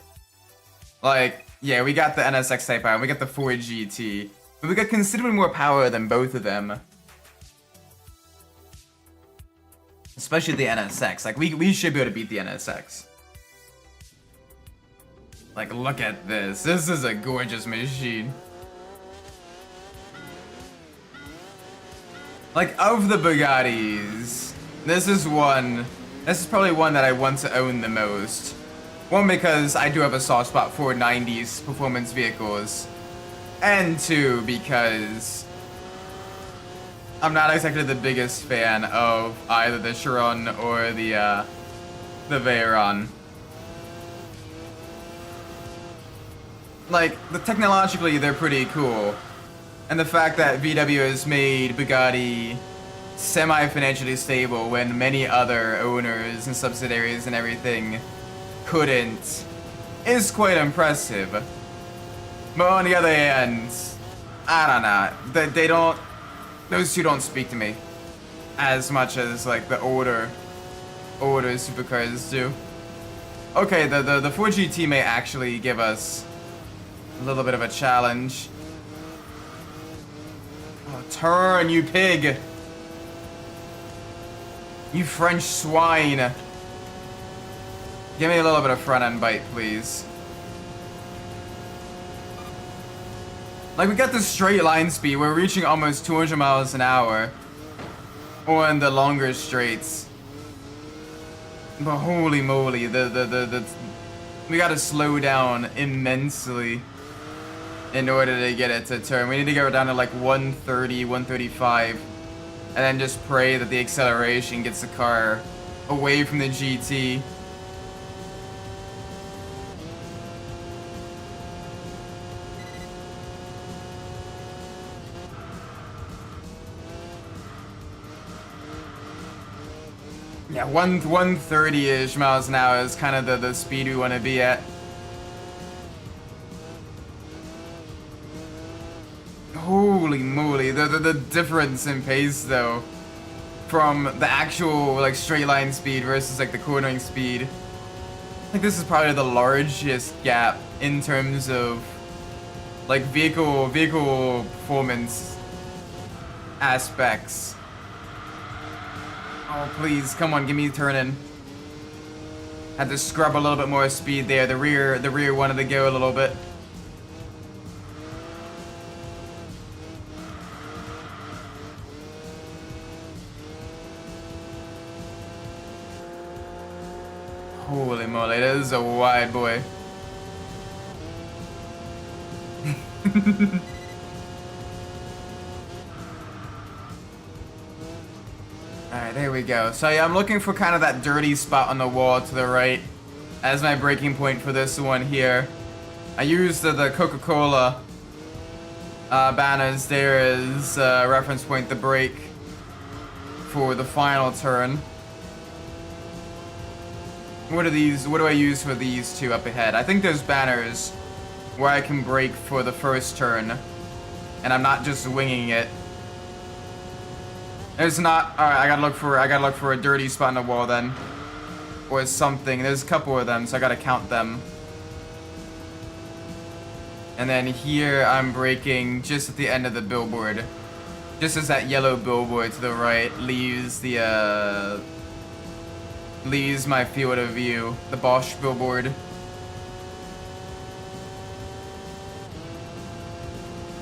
Like, yeah, we got the NSX Type R, we got the Ford GT, but we got considerably more power than both of them. Especially the NSX. Like, we should be able to beat the NSX. Like, look at this. This is a gorgeous machine. Like, of the Bugattis, this is probably one that I want to own the most. One, because I do have a soft spot for 90s performance vehicles. And two, because I'm not exactly the biggest fan of either the Chiron or the Veyron. Like, technologically, they're pretty cool. And the fact that VW has made Bugatti semi-financially stable when many other owners and subsidiaries and everything couldn't is quite impressive. But on the other hand, I don't know. They don't. Those two don't speak to me as much as like the older supercars do. Okay, the 4GT may actually give us a little bit of a challenge. Oh, turn, you pig! You French swine! Give me a little bit of front end bite, please. Like, we got the straight line speed. We're reaching almost 200 miles an hour on the longer straights. But holy moly, we gotta slow down immensely in order to get it to turn. We need to go down to like 130, 135, and then just pray that the acceleration gets the car away from the GT. Yeah, 130-ish miles an hour is kind of the speed we want to be at. Holy moly, the difference in pace though, from the actual like straight line speed versus like the cornering speed. I think this is probably the largest gap in terms of like vehicle performance aspects. Oh, please, come on, give me a turn in. Had to scrub a little bit more speed there. The rear wanted to go a little bit. Holy moly, that is a wide boy. Alright, there we go. So yeah, I'm looking for kind of that dirty spot on the wall to the right as my braking point for this one here. I used the Coca-Cola banners there as reference point to brake for the final turn. What are these? What do I use for these two up ahead? I think there's banners where I can brake for the first turn, and I'm not just winging it. There's not. All right, I gotta look for a dirty spot on the wall then, or something. There's a couple of them, so I gotta count them. And then here I'm braking just at the end of the billboard, just as that yellow billboard to the right leaves the leaves my field of view. The Bosch billboard.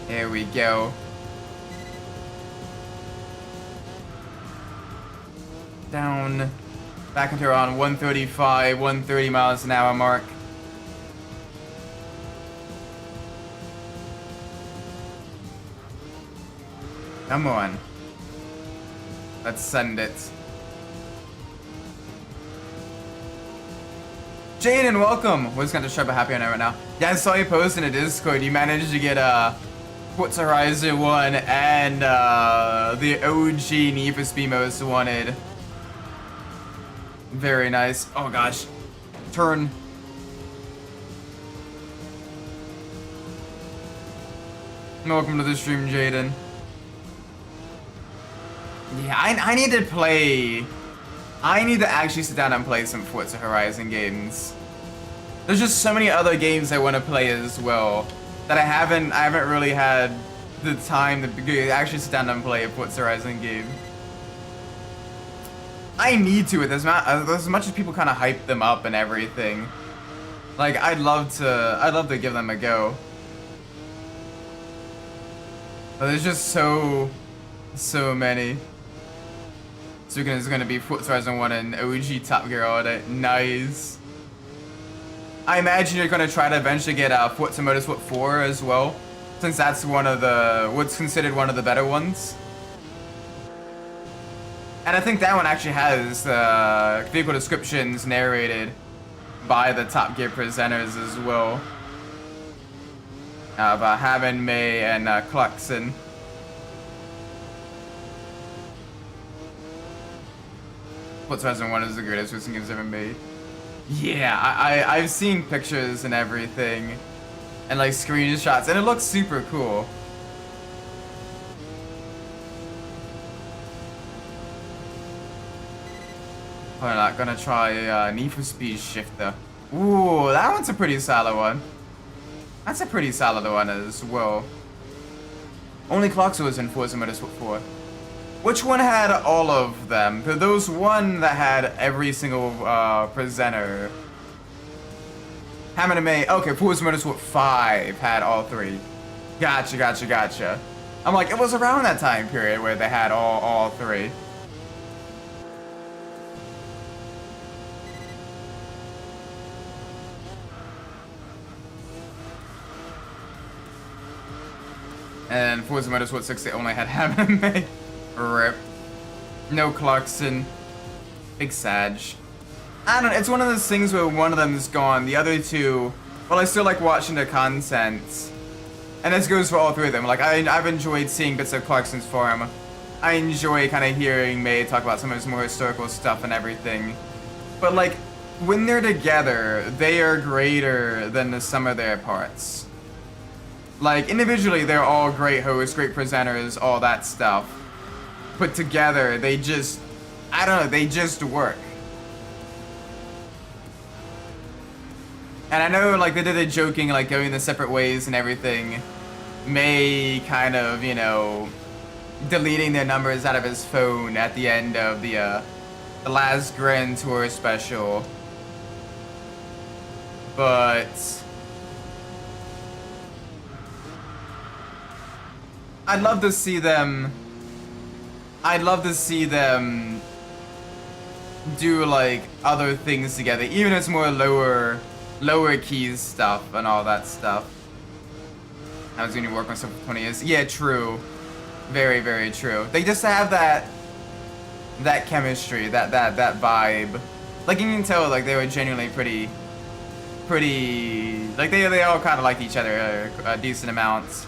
There we go. Down, back into around 135, 130 miles an hour mark. Come on. Let's send it. Jaden, welcome! We're just gonna try a happy on it right now. Yeah, I saw you post in a Discord. You managed to get Forza Horizon 1 and the OG Need for Speed Most Wanted. Very nice. Oh gosh. Turn. Welcome to the stream, Jaden. Yeah, I need to play. I need to actually sit down and play some Forza Horizon games. There's just so many other games I want to play as well that I haven't really had the time to actually sit down and play a Forza Horizon game. I need to, as much as people kind of hype them up and everything. Like, I'd love to give them a go. But there's just so many. So there's gonna be Forza Horizon 1 and OG Top Gear all day. Nice. I imagine you're gonna try to eventually get Forza Motorsport 4 as well, since that's what's considered one of the better ones. And I think that one actually has vehicle descriptions narrated by the Top Gear presenters as well. About Hammond, May, and Clarkson. Forza Horizon 1 is the greatest racing games ever made. Yeah, I've seen pictures and everything, and like screenshots, and it looks super cool. We're not gonna try Need for Speed Shifter. Ooh, that one's a pretty solid one. That's a pretty solid one as well. Only Clarkson was in Forza Motorsport 4. Which one had all of them? There was one that had every single presenter. Hammond and May. Okay, Forza Motorsport 5 had all three. Gotcha, gotcha, gotcha. I'm like, it was around that time period where they had all three. And Forza Motorsport 6, they only had Hammond and May. RIP. No Clarkson. Big Sag. I don't know, it's one of those things where one of them is gone, the other two, well, I still like watching their content. And this goes for all three of them. Like, I've enjoyed seeing bits of Clarkson's forum. I enjoy kind of hearing May talk about some of his more historical stuff and everything. But, like, when they're together, they are greater than the sum of their parts. Like, individually, they're all great hosts, great presenters, all that stuff. Put together, they just, I don't know, they just work. And I know, like, they did it joking, like, going their separate ways and everything. May kind of, you know, deleting their numbers out of his phone at the end of the last Grand Tour special. But I'd love to see them do, like, other things together, even if it's more lower keys stuff and all that stuff. I was going to work myself for 20 years. Yeah, true. Very, very true. They just have that chemistry, that vibe. Like, you can tell, like, they were genuinely pretty, like, they all kind of liked each other a decent amount.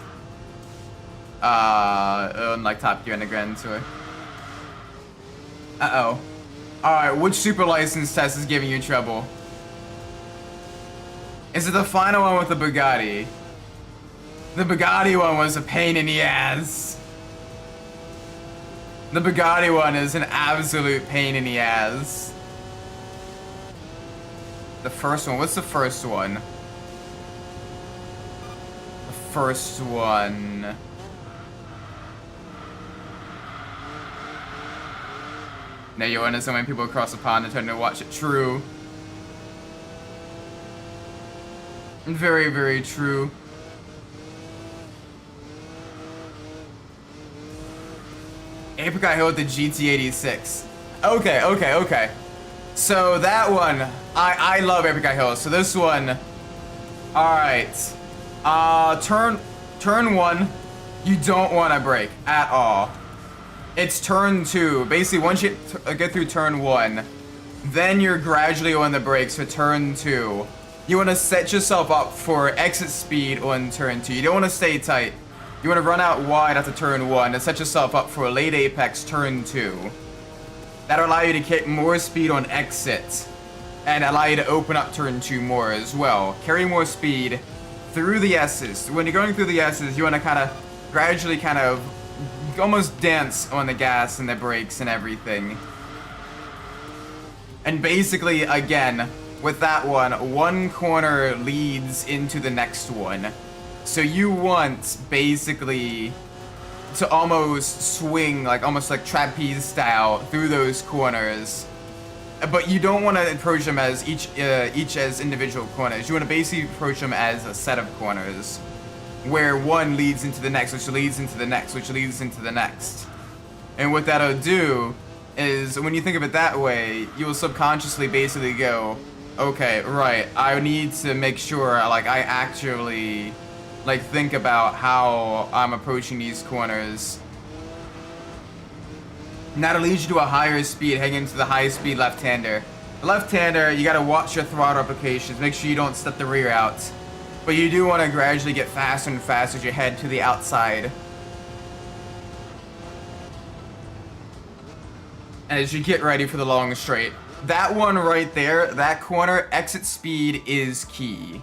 On, like, Top Gear and the Grand Tour. Uh-oh. Alright, which super license test is giving you trouble? Is it the final one with the Bugatti? The Bugatti one was a pain in the ass. The Bugatti one is an absolute pain in the ass. The first one, what's the first one? The first one. No, you want to so many people across the pond and trying to watch it. True. Very, very true. Apricot Hill with the GT86. Okay. So that one, I love Apricot Hill. So this one, alright. Turn one, you don't want to brake at all. It's turn two. Basically, once you get through turn one, then you're gradually on the brakes for turn two. You want to set yourself up for exit speed on turn two. You don't want to stay tight. You want to run out wide after turn one and set yourself up for a late apex turn two. That'll allow you to get more speed on exit and allow you to open up turn two more as well. Carry more speed through the S's. When you're going through the S's, you want to kind of gradually almost dance on the gas and the brakes and everything. And basically, again, with that one corner leads into the next one. So you want, basically, to almost swing, almost like trapeze style, through those corners. But you don't want to approach them as each as individual corners. You want to basically approach them as a set of corners, where one leads into the next, which leads into the next, which leads into the next. And what that'll do is, when you think of it that way, you will subconsciously basically go, okay, right, I need to make sure, I actually, think about how I'm approaching these corners. And that'll lead you to a higher speed, heading into the high-speed left-hander. The left-hander, you gotta watch your throttle applications, make sure you don't step the rear out. But you do want to gradually get faster and faster as you head to the outside. And as you get ready for the long straight. That one right there, that corner, exit speed is key.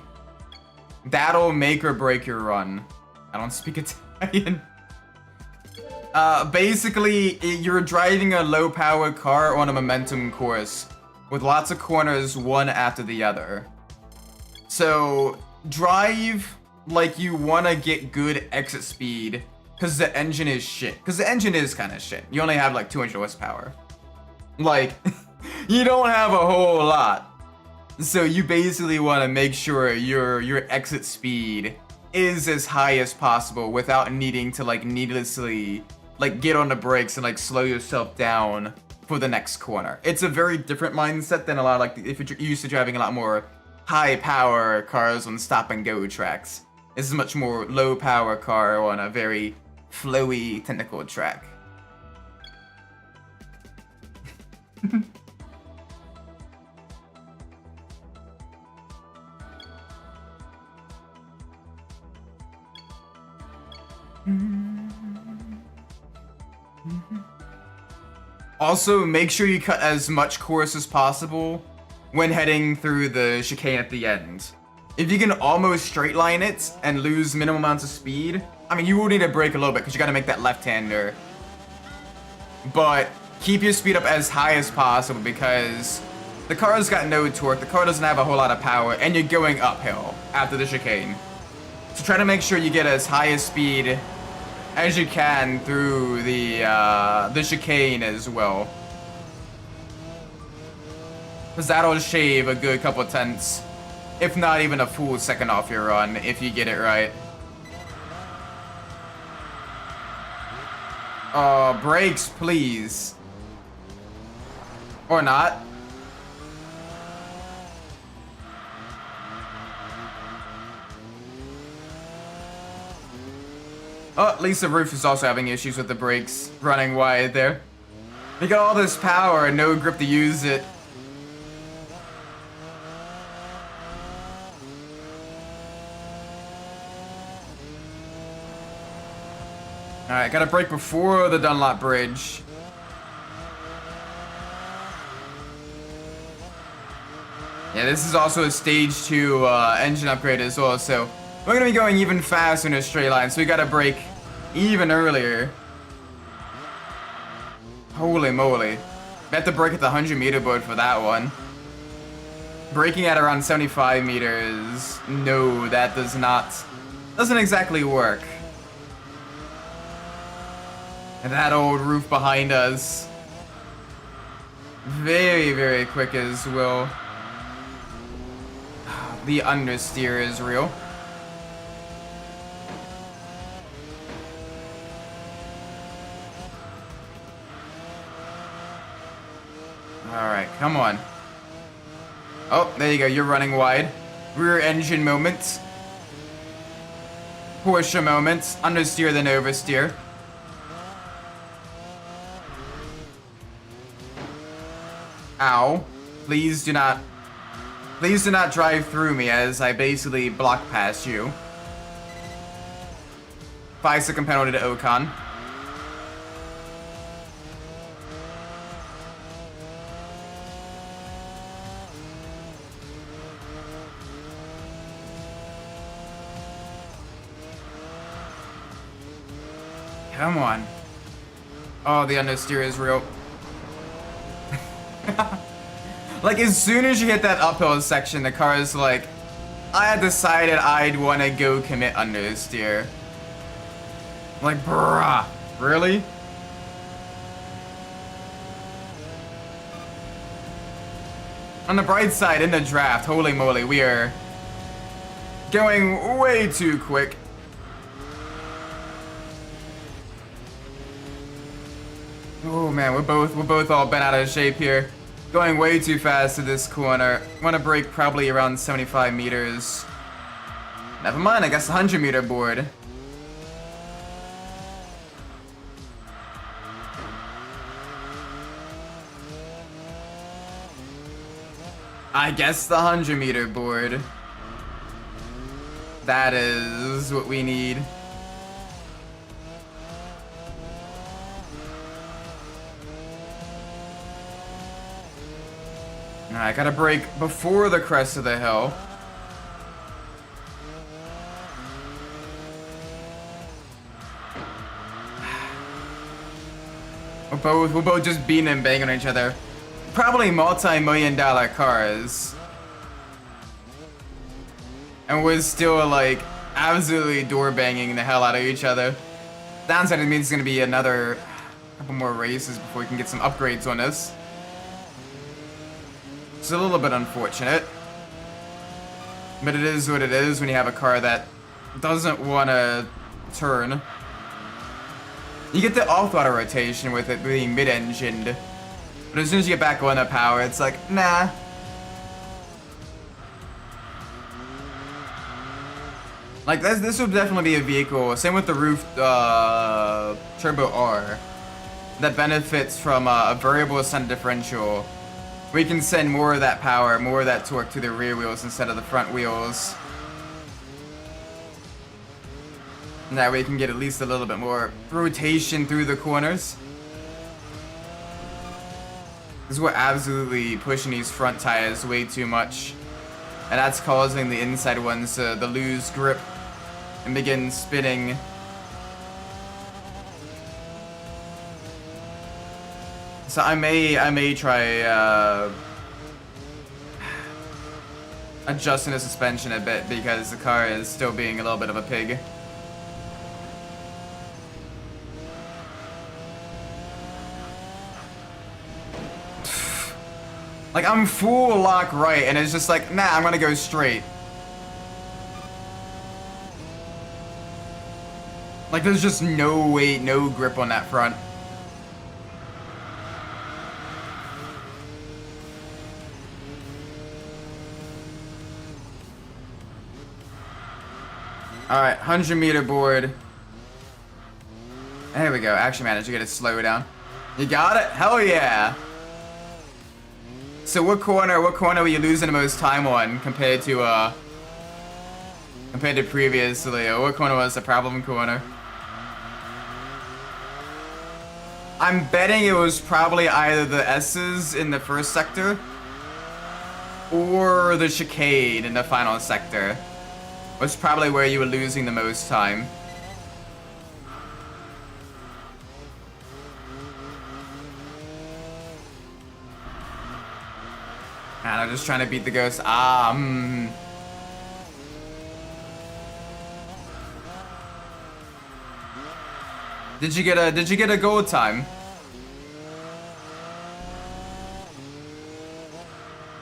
That'll make or break your run. I don't speak Italian. Basically, you're driving a low-power car on a momentum course with lots of corners, one after the other. So, drive like you want to get good exit speed, because the engine is shit. Because the engine is kind of shit. You only have like 200 horsepower. Like, you don't have a whole lot. So you basically want to make sure your exit speed is as high as possible without needing to like needlessly like get on the brakes and like slow yourself down for the next corner. It's a very different mindset than a lot of like if you're used to driving a lot more high power cars on stop and go tracks. This is a much more low power car on a very flowy technical track. Also, make sure you cut as much course as possible when heading through the chicane at the end. If you can almost straight line it and lose minimal amounts of speed, I mean, you will need to brake a little bit because you got to make that left-hander. But keep your speed up as high as possible because the car's got no torque, the car doesn't have a whole lot of power, and you're going uphill after the chicane. So try to make sure you get as high a speed as you can through the chicane as well. Because that'll shave a good couple tenths, if not even a full second off your run, if you get it right. Brakes, please. Or not. Oh, at least the roof is also having issues with the brakes running wide there. You got all this power and no grip to use it. Alright, gotta brake before the Dunlop Bridge. Yeah, this is also a stage 2 engine upgrade as well, so we're gonna be going even faster in a straight line, so we gotta brake even earlier. Holy moly. We have to brake at the 100 meter board for that one. Braking at around 75 meters, no, that doesn't exactly work. And that old roof behind us. Very, very quick as well. The understeer is real. Alright, come on. Oh, there you go, you're running wide. Rear engine moments. Porsche moments. Understeer then oversteer. Ow. Please do not drive through me as I basically block past you. 5-second penalty to Ocon. Come on. Oh, the understeer is real. Like, as soon as you hit that uphill section, the car is like, I had decided I'd want to go commit understeer. Like, bruh. Really? On the bright side, in the draft, holy moly, we are going way too quick. Oh man, we're both all bent out of shape here. Going way too fast to this corner. Want to brake probably around 75 meters. Never mind, I guess the 100 meter board. I guess the 100 meter board. That is what we need. I gotta brake before the crest of the hill. We're both just beating and banging on each other. Probably multi-million-dollar cars. And we're still like absolutely door banging the hell out of each other. Downside, it means it's gonna be another couple more races before we can get some upgrades on this. It's a little bit unfortunate. But it is what it is when you have a car that doesn't want to turn. You get the off-auto rotation with it being mid-engined. But as soon as you get back on the power, it's like, nah. Like, this would definitely be a vehicle, same with the roof Turbo R, that benefits from a variable center differential. We can send more of that power, more of that torque to the rear wheels instead of the front wheels. And that way you can get at least a little bit more rotation through the corners. Because we're absolutely pushing these front tires way too much. And that's causing the inside ones to lose grip and begin spinning. So I may try adjusting the suspension a bit because the car is still being a little bit of a pig. Like, I'm full lock right, and it's just like, nah, I'm gonna go straight. Like, there's just no weight, no grip on that front. Alright, 100-meter board. There we go. Actually managed to get it slow down. You got it? Hell yeah! So what corner were you losing the most time on compared to previously? Or what corner was the problem corner? I'm betting it was probably either the S's in the first sector or the chicane in the final sector. Was probably where you were losing the most time. And I'm just trying to beat the ghost. Did you get a gold time?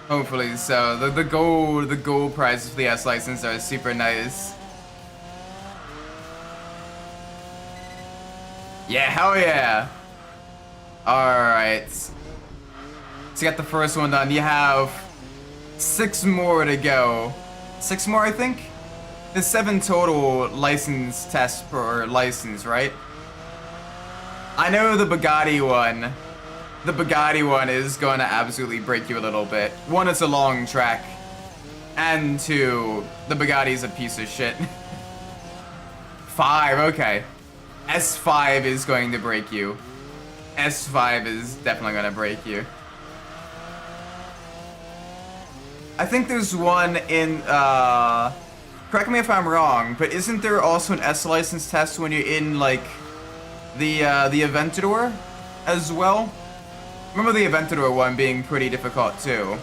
Hopefully so. The gold prizes for the S license are super nice. Yeah, hell yeah. Alright. So you got the first one done. You have 6 more to go. 6 more, I think? There's 7 total license tests per license, right? I know the Bugatti one. The Bugatti one is going to absolutely break you a little bit. 1, it's a long track. And 2, the Bugatti's a piece of shit. 5, okay. S5 is going to break you. S5 is definitely going to break you. I think there's one in, correct me if I'm wrong, but isn't there also an S license test when you're in, like, the Aventador as well? Remember the Aventador one being pretty difficult too.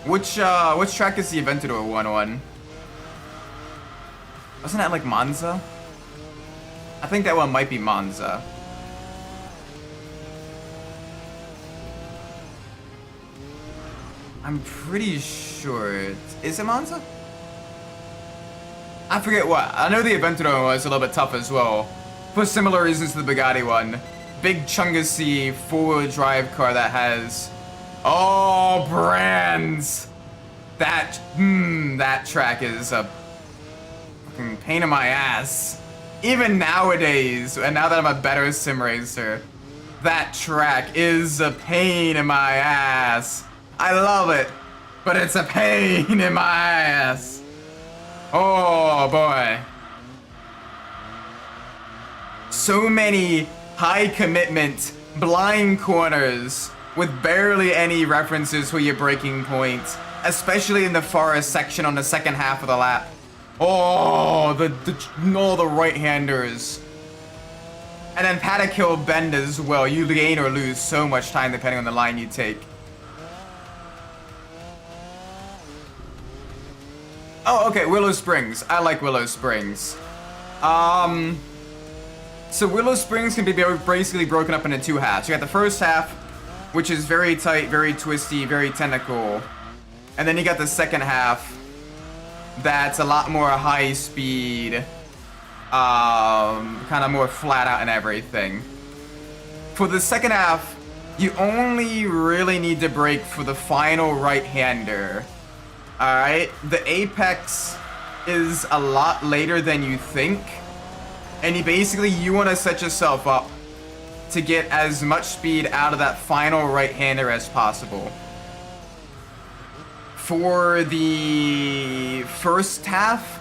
Which track is the Aventador one on? Wasn't that like Monza? I think that one might be Monza. I'm pretty sure is it Monza? I forget what. I know the Aventador one was a little bit tough as well. For similar reasons to the Bugatti one. Big chungus-y four-wheel drive car that has all brands. That track is a fucking pain in my ass. Even nowadays, and now that I'm a better sim racer, that track is a pain in my ass. I love it, but it's a pain in my ass. Oh boy. So many high commitment, blind corners with barely any references for your braking point, especially in the forest section on the second half of the lap. Oh, all the right-handers. And then paddock hill bend as well. You gain or lose so much time depending on the line you take. Oh, okay, Willow Springs. I like Willow Springs. So Willow Springs can be basically broken up into two halves. You got the first half, which is very tight, very twisty, very technical. And then you got the second half that's a lot more high speed, kind of more flat out and everything. For the second half, you only really need to brake for the final right-hander. Alright? The apex is a lot later than you think. And you want to set yourself up to get as much speed out of that final right-hander as possible. For the first half,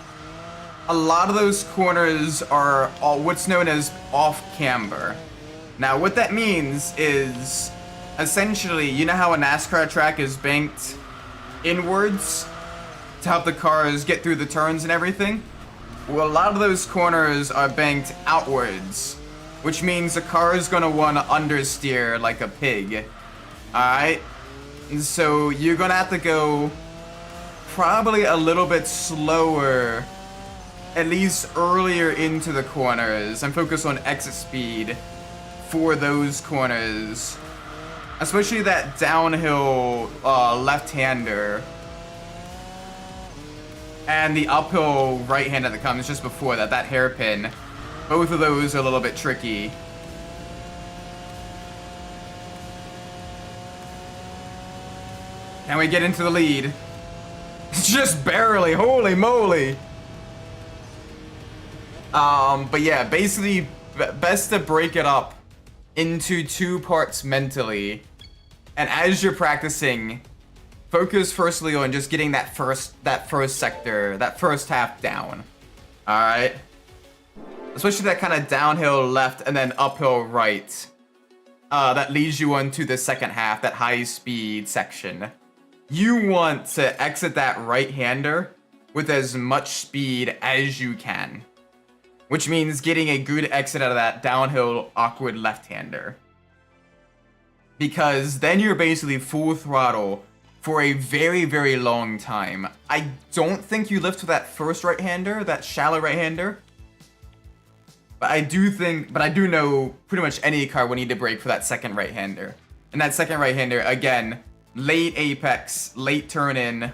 a lot of those corners are what's known as off-camber. Now, what that means is, essentially, you know how a NASCAR track is banked inwards to help the cars get through the turns and everything? Well, a lot of those corners are banked outwards, which means the car is going to want to understeer like a pig. Alright? So you're going to have to go probably a little bit slower, at least earlier into the corners, and focus on exit speed for those corners. Especially that downhill left-hander. And the uphill right-hander that comes just before that, that hairpin. Both of those are a little bit tricky. Can we get into the lead? Just barely, holy moly! But yeah, basically, best to break it up into two parts mentally. And as you're practicing, focus firstly on just getting that first sector, that first half down. Alright? Especially that kind of downhill left and then uphill right. That leads you on to the second half, that high speed section. You want to exit that right-hander with as much speed as you can. Which means getting a good exit out of that downhill awkward left-hander. Because then you're basically full throttle for a very, very long time. I don't think you lift with that first right-hander, that shallow right-hander. But I do know pretty much any car will need to brake for that second right-hander. And that second right-hander, again, late apex, late turn-in.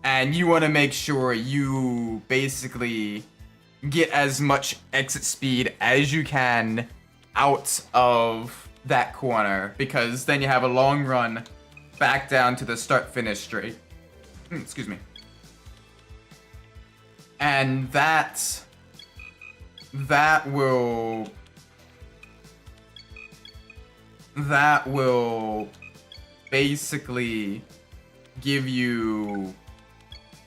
And you want to make sure you basically get as much exit speed as you can out of that corner, because then you have a long run back down to the start-finish straight. Excuse me. And that will basically give you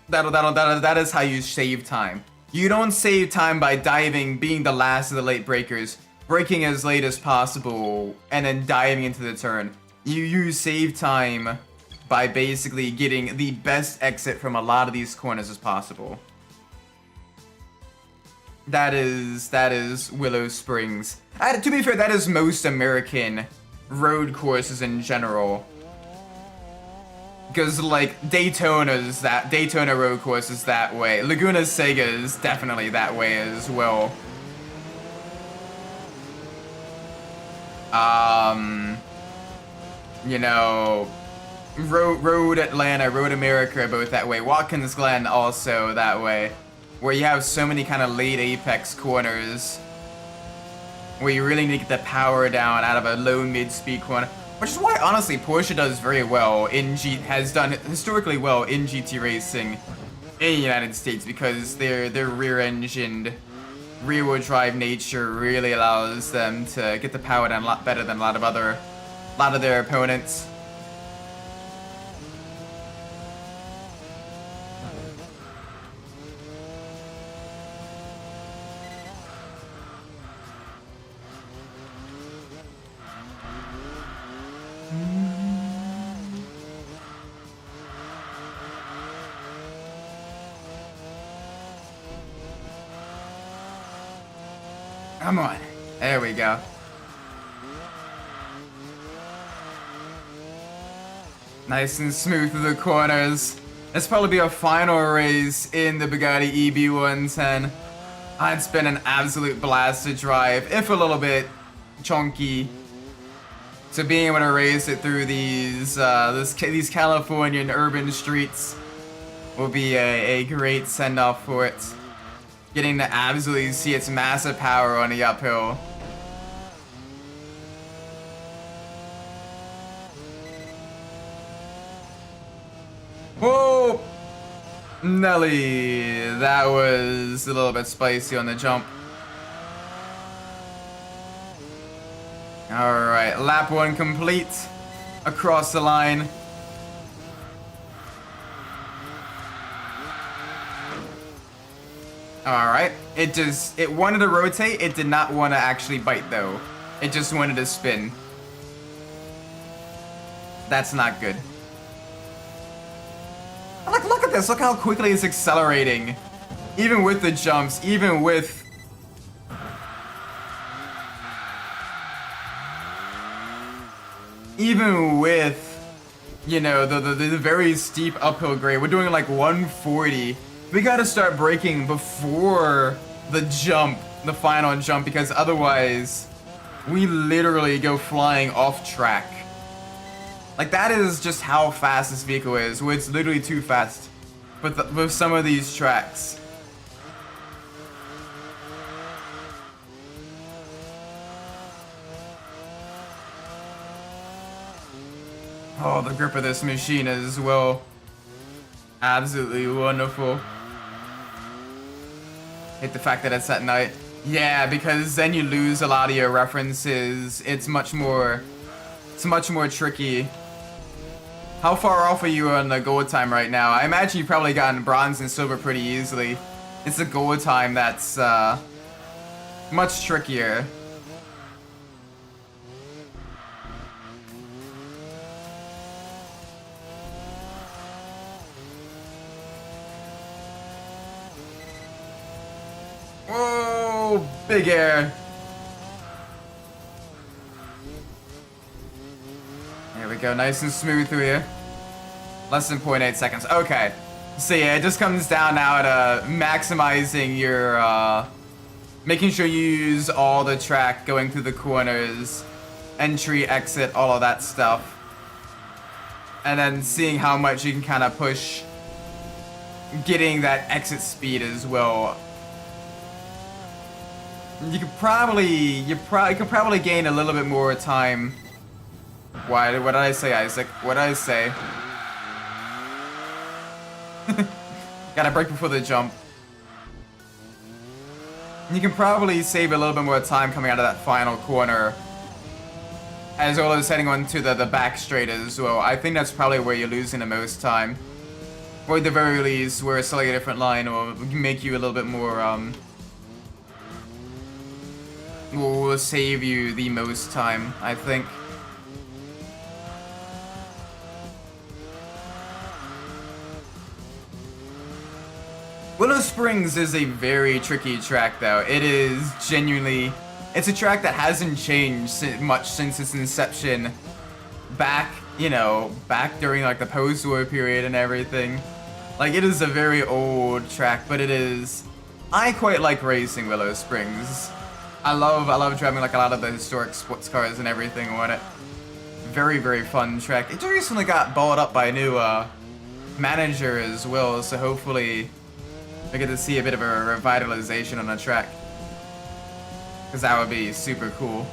that is how you save time. You don't save time by diving, being the last of the late breakers, braking as late as possible, and then diving into the turn. You save time by basically getting the best exit from a lot of these corners as possible. That is Willow Springs. To be fair, that is most American road courses in general. Because, like, Daytona road course is that way. Laguna Seca is definitely that way as well. You know, Road Atlanta, Road America are both that way. Watkins Glen also that way. Where you have so many kind of late apex corners. Where you really need to get the power down out of a low mid-speed corner. Which is why, honestly, Porsche does very well has done historically well in GT racing in the United States, because their rear-engined, rear-wheel drive nature really allows them to get the power down a lot better than a lot of their opponents. Come on. There we go. Nice and smooth through the corners. This probably be our final race in the Bugatti EB110. It's been an absolute blast to drive, if a little bit chunky. So being able to race it through these Californian urban streets will be a great send-off for it. Getting to absolutely see its massive power on the uphill. Whoa! Nelly, that was a little bit spicy on the jump. Alright, lap 1 complete. Across the line. Alright, it wanted to rotate, it did not want to actually bite though. It just wanted to spin. That's not good. Look at this, look how quickly it's accelerating. Even with the jumps, even with... you know, the very steep uphill grade. We're doing like 140. We gotta start braking before the jump, the final jump, because otherwise we literally go flying off track. Like, that is just how fast this vehicle is, where it's literally too fast with some of these tracks. Oh, the grip of this machine as well. Absolutely wonderful. Hate the fact that it's at night. Yeah, because then you lose a lot of your references. It's much more tricky. How far off are you on the goal time right now? I imagine you've probably gotten bronze and silver pretty easily. It's the goal time that's much trickier. Whoa, big air. There we go, nice and smooth through here. Less than 0.8 seconds. Okay. So yeah, it just comes down now to maximizing your, making sure you use all the track going through the corners, entry, exit, all of that stuff. And then seeing how much you can kind of push getting that exit speed as well. You could probably gain a little bit more time. What did I say, Isaac? What did I say? Gotta brake before the jump. You can probably save a little bit more time coming out of that final corner, as well as heading on to the back straight as well. I think that's probably where you're losing the most time. Or at the very least, where a slightly different line will make you a little bit more, will save you the most time, I think. Willow Springs is a very tricky track though. It is genuinely, it's a track that hasn't changed much since its inception. Back, you know, back during like the post-war period and everything. Like, it is a very old track, but it is, I quite like racing Willow Springs. I love driving like a lot of the historic sports cars and everything on it. Very, very fun track. It just recently got bought up by a new manager as well, so hopefully we get to see a bit of a revitalization on the track. Because that would be super cool.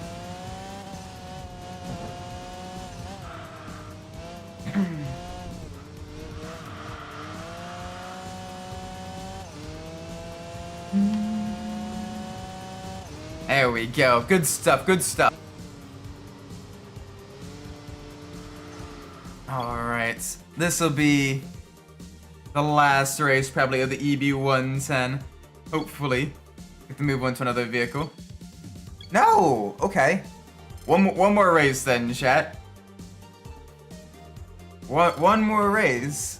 There we go. Good stuff, good stuff. Alright. This will be the last race, probably, of the EB110. Hopefully. Get to move on to another vehicle. No! Okay. One more race then, chat. One more race.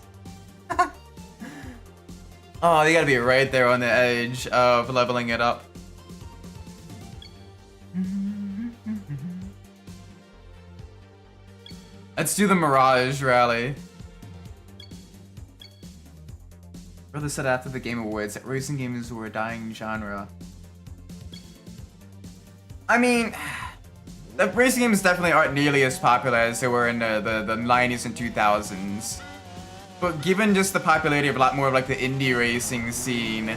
Oh, you gotta be right there on the edge of leveling it up. Let's do the Mirage Rally. Brother said after the Game Awards that racing games were a dying genre. I mean, the racing games definitely aren't nearly as popular as they were in the 90s and 2000s. But given just the popularity of a lot more of like the indie racing scene,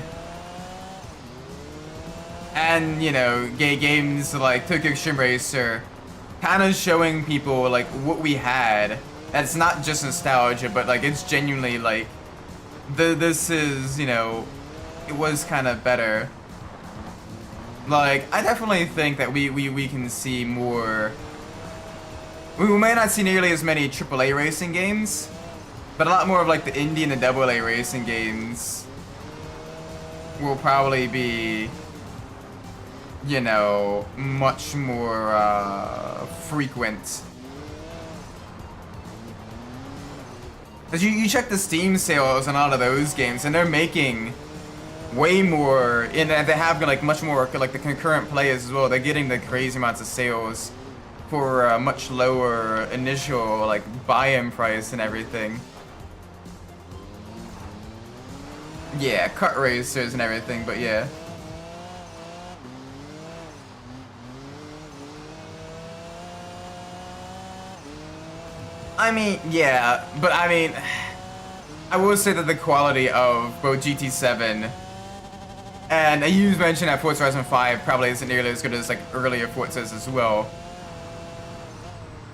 and you know, games like Tokyo Extreme Racer, kind of showing people like what we had. That's not just nostalgia, but like it's genuinely like, this is, you know, it was kind of better. Like, I definitely think that we can see more. We may not see nearly as many AAA racing games, but a lot more of like the indie and the AA racing games will probably be, you know, much more frequent. Cause you check the Steam sales on all of those games, and they're making way more, and they have like much more like the concurrent players as well. They're getting the crazy amounts of sales for a much lower initial like buy-in price and everything. Yeah, cut racers and everything, but yeah. I mean, yeah, but I mean, I will say that the quality of both GT7 and you mentioned that Forza Horizon 5 probably isn't nearly as good as like earlier Forzas as well.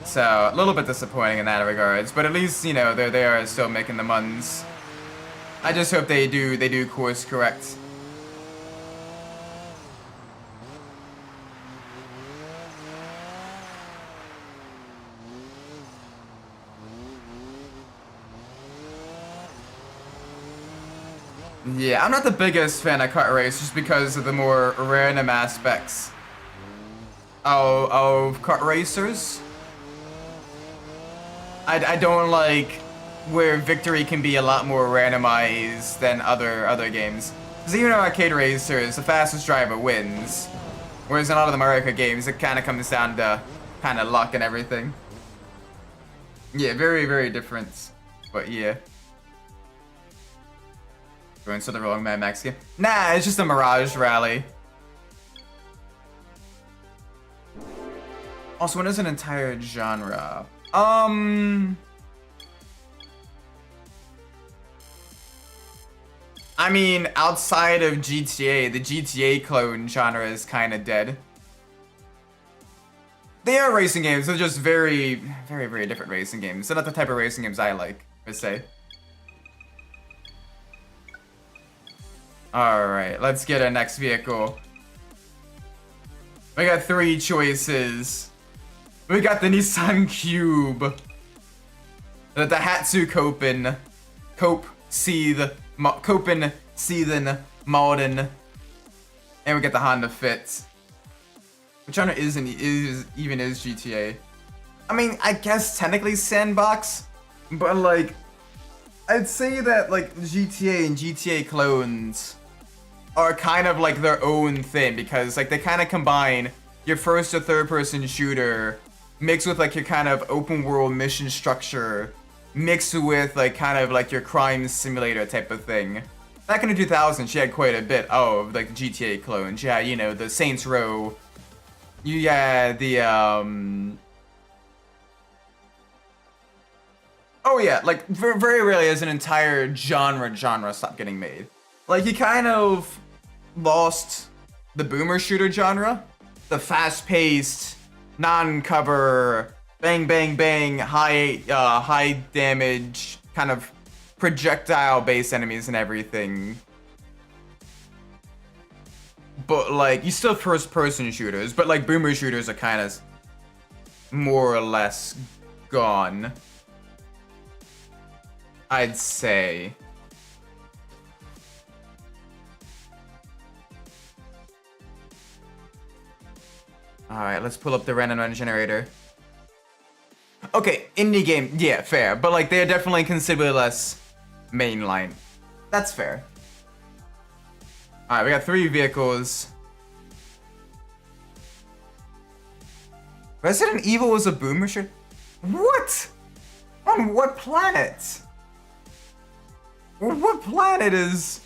So a little bit disappointing in that regards, but at least, you know, they are still making the muns. I just hope they do course correct. Yeah, I'm not the biggest fan of kart race just because of the more random aspects of kart racers. I don't like where victory can be a lot more randomized than other games. Because even in arcade racers, the fastest driver wins. Whereas in a lot of the America games, it kind of comes down to kind of luck and everything. Yeah, very, very different. But yeah. Going to the wrong Mad Max game. Nah, it's just a Mirage Rally. Also, what is an entire genre? I mean, outside of GTA, the GTA clone genre is kind of dead. They are racing games, they're just very, very, very different racing games. They're not the type of racing games I like, per se. Alright, let's get our next vehicle. We got 3 choices. We got the Nissan Cube. The Daihatsu Copen Seethen Malden. And we get the Honda Fit. Which genre even is GTA? I mean, I guess technically Sandbox, but like, I'd say that like GTA and GTA clones are kind of like their own thing because like they kind of combine your first or third person shooter mixed with like your kind of open world mission structure mixed with like kind of like your crime simulator type of thing. Back in the 2000s, she had quite a bit of like GTA clones. Yeah, you know, the Saints Row. You had the oh yeah, like very rarely has an entire genre stop getting made. Like you kind of lost the boomer shooter genre, the fast-paced, non-cover, bang bang bang, high damage, kind of projectile-based enemies and everything. But like you still first-person shooters, but like boomer shooters are kind of more or less gone, I'd say. Alright, let's pull up the random run generator. Okay, indie game, yeah, fair. But like, they're definitely considerably less mainline. That's fair. Alright, we got 3 vehicles. Resident Evil was a boomer shooter? What? On what planet? What planet is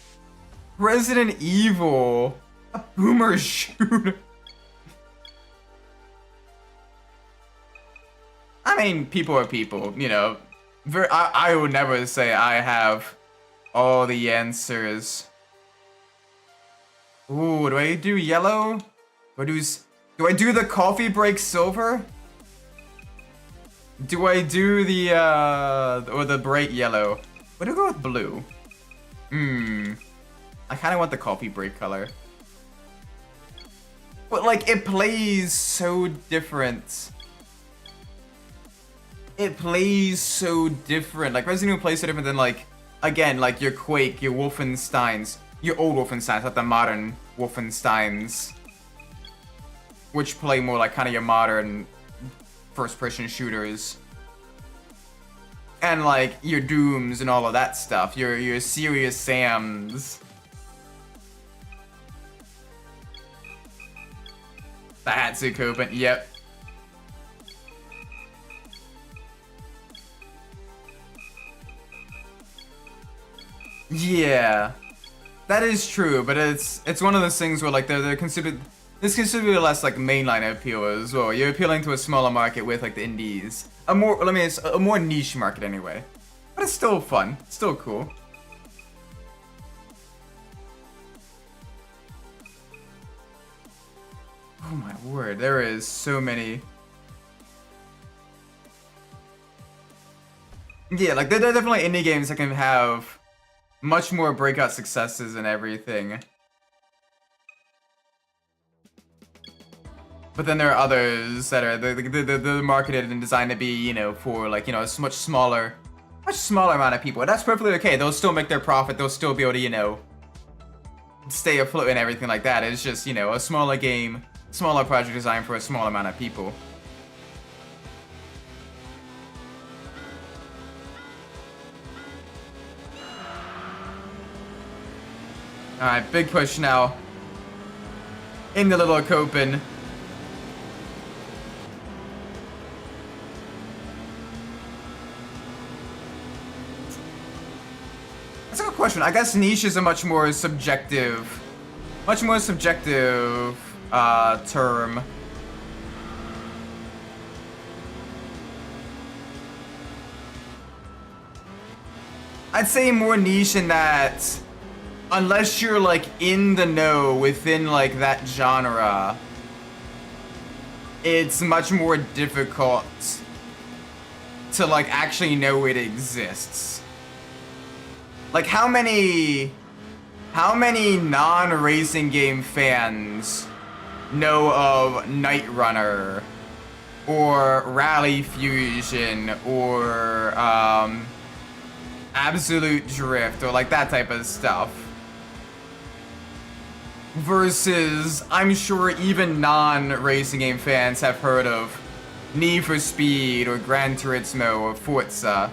Resident Evil a boomer shooter? I mean, people are people, you know. I would never say I have all the answers. Ooh, do I do yellow? Do I do the coffee break silver? Do I do the or the bright yellow? What do I go with blue? I kind of want the coffee break color. But like, it plays so different. It plays so different. Like, Resident Evil plays so different than, like, again, like your Quake, your Wolfensteins, your old Wolfensteins, not the modern Wolfensteins, which play more like kind of your modern first-person shooters. And like your Dooms and all of that stuff, your Serious Sams. The Hatsu Copen, yep. Yeah, that is true, but it's one of those things where like they're considered, there's considerably less like mainline appeal as well. You're appealing to a smaller market with like the indies, a more niche market anyway. But it's still fun, it's still cool. Oh my word, there is so many. Yeah, like there are definitely indie games that can have much more breakout successes and everything. But then there are others that are they're marketed and designed to be, you know, for like, you know, a much smaller amount of people. And that's perfectly okay. They'll still make their profit. They'll still be able to, you know, stay afloat and everything like that. It's just, you know, a smaller game, smaller project designed for a small amount of people. Alright, big push now. In the little Copen. That's a good question. I guess niche is a much more subjective term. I'd say more niche in that, unless you're like in the know within like that genre, it's much more difficult to like actually know it exists. Like how many non-racing game fans know of Night Runner or Rally Fusion or Absolute Drift or like that type of stuff? Versus, I'm sure even non-racing game fans have heard of Need for Speed or Gran Turismo or Forza.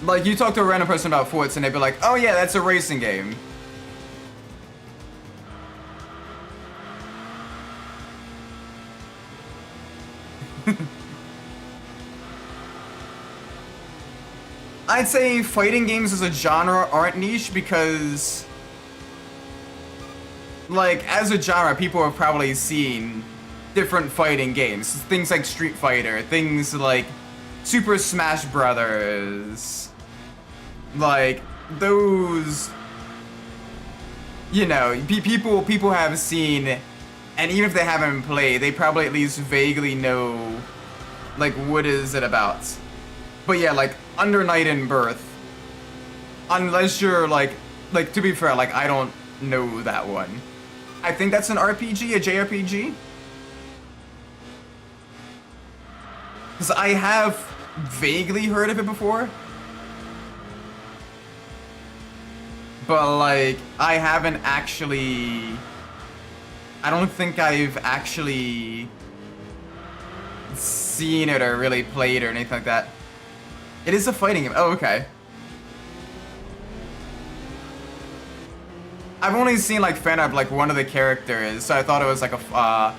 Like, you talk to a random person about Forza and they'd be like, oh yeah, that's a racing game. I'd say fighting games as a genre aren't niche because, like, as a genre, people have probably seen different fighting games. Things like Street Fighter, things like Super Smash Brothers. Like, those, you know, people have seen, and even if they haven't played, they probably at least vaguely know, like, what is it about. But yeah, like, Under Night in Birth, unless you're like, to be fair, like, I don't know that one. I think that's an RPG, a JRPG? Because I have vaguely heard of it before. But, like, I haven't actually, I don't think I've actually seen it or really played or anything like that. It is a fighting game. Oh, okay. I've only seen like fan art like one of the characters, so I thought it was like a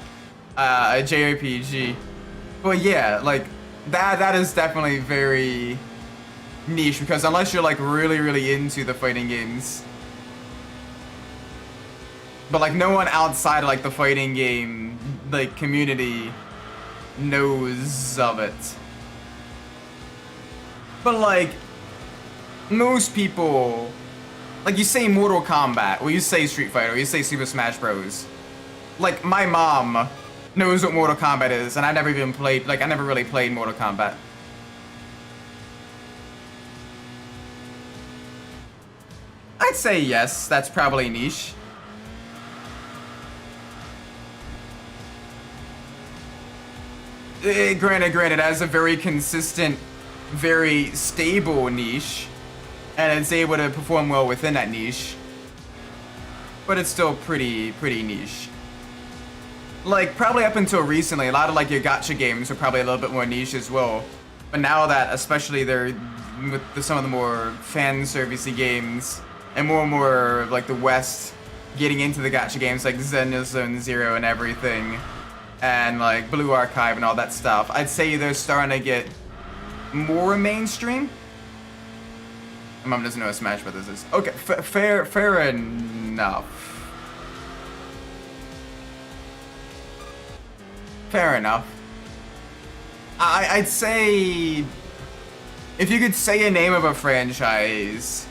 JRPG. But yeah, like that is definitely very niche, because unless you're like really into the fighting games, but like no one outside of like the fighting game like community knows of it. But like most people, like you say Mortal Kombat, or you say Street Fighter, or you say Super Smash Bros. Like my mom knows what Mortal Kombat is, and I never even played, like I never really played Mortal Kombat. I'd say yes, that's probably niche. Granted, as a very consistent, very stable niche, and it's able to perform well within that niche, but it's still pretty niche. Like, probably up until recently, a lot of like your gacha games are probably a little bit more niche as well. But now that, especially they're with some of the more fan servicey games, and more like the West getting into the gacha games like Zone Zero and everything, and like Blue Archive and all that stuff, I'd say they're starting to get more mainstream. My mom doesn't know what Smash Brothers is. Okay, fair enough. Fair enough. I'd say if you could say a name of a franchise,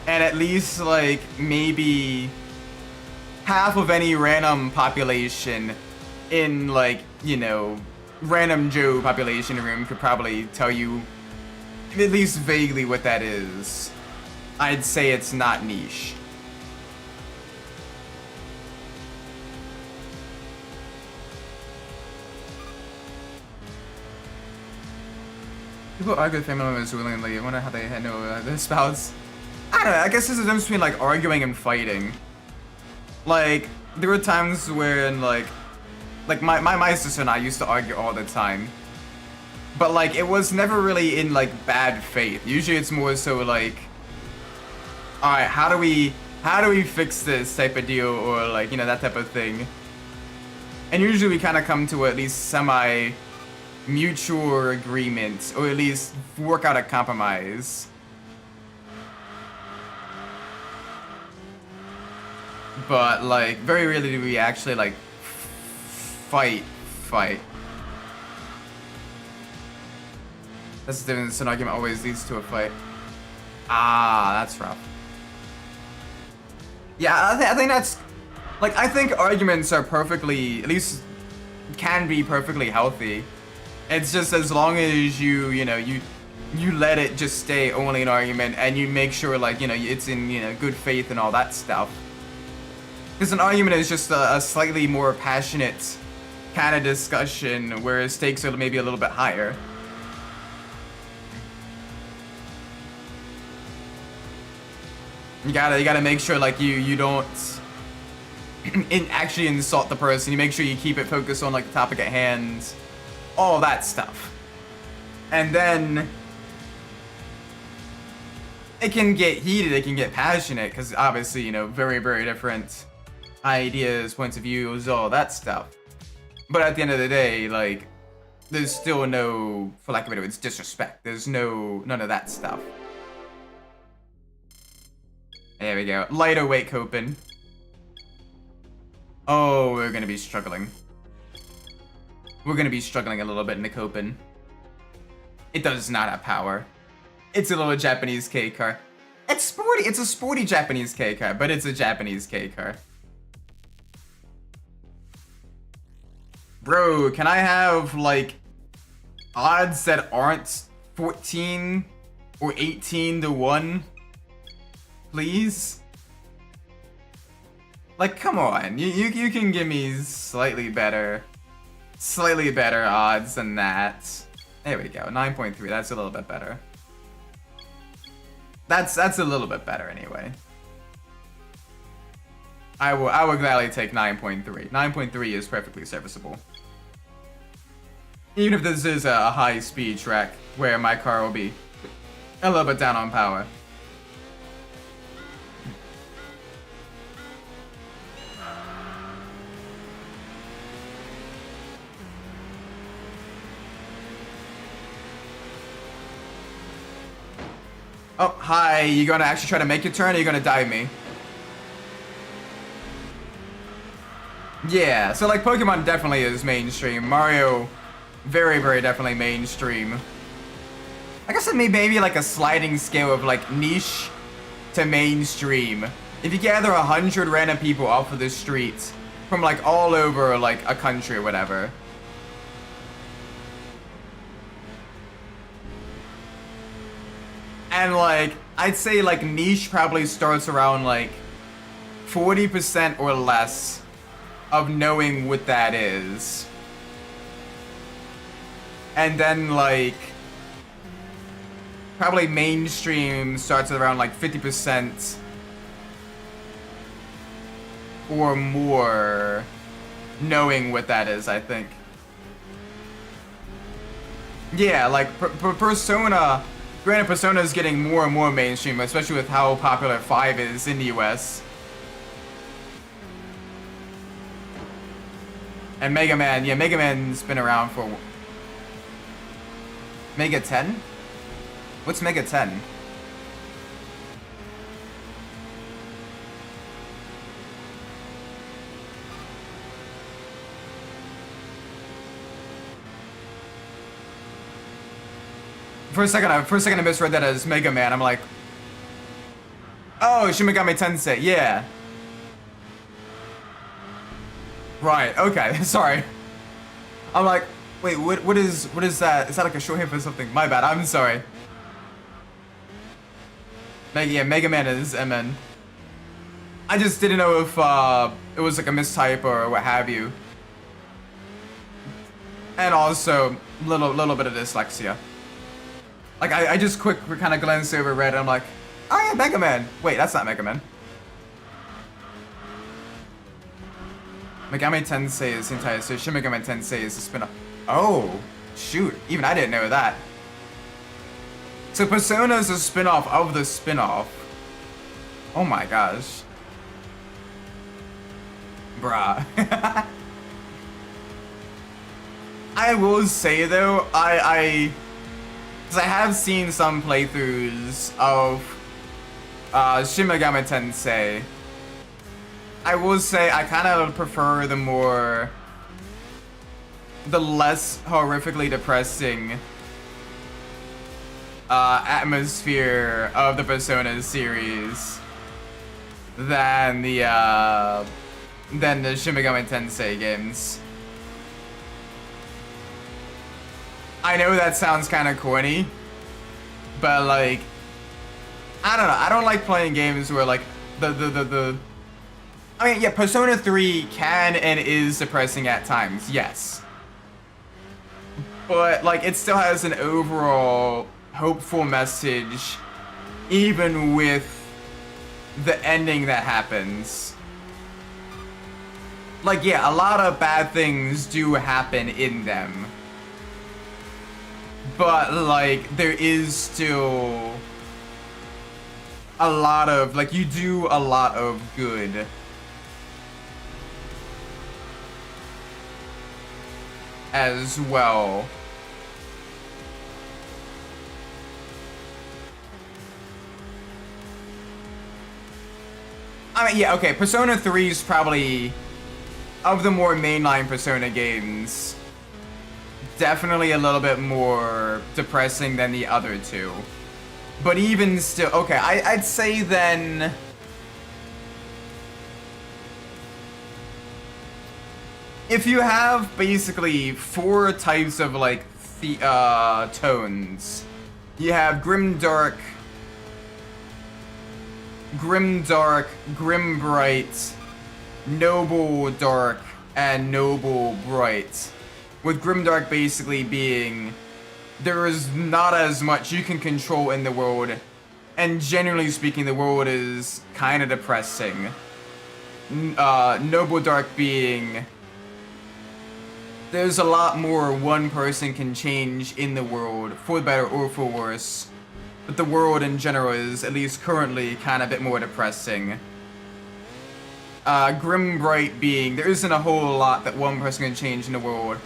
and at least like maybe half of any random population in like, you know, random Joe population room could probably tell you at least vaguely what that is, I'd say it's not niche. People argue with family members willingly. I wonder how they know their spouse. I don't know, I guess there's a difference between like arguing and fighting. Like, there were times when like my sister and I used to argue all the time. But like, it was never really in like bad faith. Usually it's more so like, alright, how do we fix this type of deal, or like, you know, that type of thing. And usually we kind of come to at least semi-mutual agreement, or at least work out a compromise. But like, very rarely do we actually like fight. That's the difference. An argument always leads to a fight. Ah, that's rough. Yeah, I think that's like, I think arguments are perfectly, at least can be perfectly healthy. It's just as long as you know, you let it just stay only an argument, and you make sure like, you know, it's in, you know, good faith and all that stuff. Because an argument is just a slightly more passionate kind of discussion where stakes are maybe a little bit higher. You gotta make sure like you don't actually insult the person. You make sure you keep it focused on like the topic at hand, all that stuff. And then it can get heated, it can get passionate, because obviously, you know, very different ideas, points of views, all that stuff. But at the end of the day, like, there's still no, for lack of a better word, it's disrespect. There's none of that stuff. There we go. Lighter weight coping. Oh, we're gonna be struggling. We're gonna be struggling a little bit in the coping. It does not have power. It's a little Japanese K car. It's sporty. It's a sporty Japanese K car, but it's a Japanese K car. Bro, can I have like odds that aren't 14 or 18 to 1? Please? Like, come on. You can give me slightly better odds than that. There we go. 9.3. That's a little bit better. That's a little bit better anyway. I would gladly take 9.3. 9.3 is perfectly serviceable. Even if this is a high-speed track where my car will be a little bit down on power. Oh, hi. You gonna actually try to make your turn, or are you gonna dive me? Yeah, so like Pokemon definitely is mainstream. Mario, very, very definitely mainstream. I guess it maybe like a sliding scale of like niche to mainstream. If you gather 100 random people off of the streets from like all over like a country or whatever. And like, I'd say like niche probably starts around like 40% or less of knowing what that is. And then like, probably mainstream starts at around like 50% or more knowing what that is, I think. Yeah, like Persona, granted Persona is getting more and more mainstream, especially with how popular 5 is in the US. And Mega Man, yeah, Mega Man's been around for... Mega 10? What's Mega 10? For a second I misread that as Mega Man. I'm like, oh, Shin Megami Tensei, yeah. Right, okay, sorry. I'm like, wait, what is that? Is that like a shorthand for something? My bad, I'm sorry. Yeah, Mega Man is MN. I just didn't know if it was like a mistype or what have you. And also, little bit of dyslexia. Like, I just quick kind of glanced over Red and I'm like, oh yeah, Mega Man. Wait, that's not Mega Man. Megami Tensei is the entire, so Shin Megami Tensei is the spin-off. Oh, shoot. Even I didn't know that. So Persona is a spin-off of the spin-off. Oh my gosh. Bruh. I will say though, because I have seen some playthroughs of Shin Megami Tensei. I will say I kind of prefer the less horrifically depressing atmosphere of the Persona series than the Shin Megami Tensei games. I know that sounds kind of corny, but like, I don't know. I don't like playing games where like I mean, yeah, Persona 3 can and is depressing at times, yes. But like, it still has an overall hopeful message, even with the ending that happens. Like, yeah, a lot of bad things do happen in them. But, like, there is still a lot of, like, you do a lot of good. As well. I mean, yeah, okay, Persona 3 is probably, of the more mainline Persona games, definitely a little bit more depressing than the other two. But even still, okay, I'd say then... If you have basically 4 types of like tones, you have grim dark, grim bright, noble dark, and noble bright. With grim dark basically being there is not as much you can control in the world, and generally speaking, the world is kind of depressing. Noble dark being there's a lot more one person can change in the world, for better or for worse. But the world in general is, at least currently, kind of a bit more depressing. Grim Bright being, there isn't a whole lot that one person can change in the world.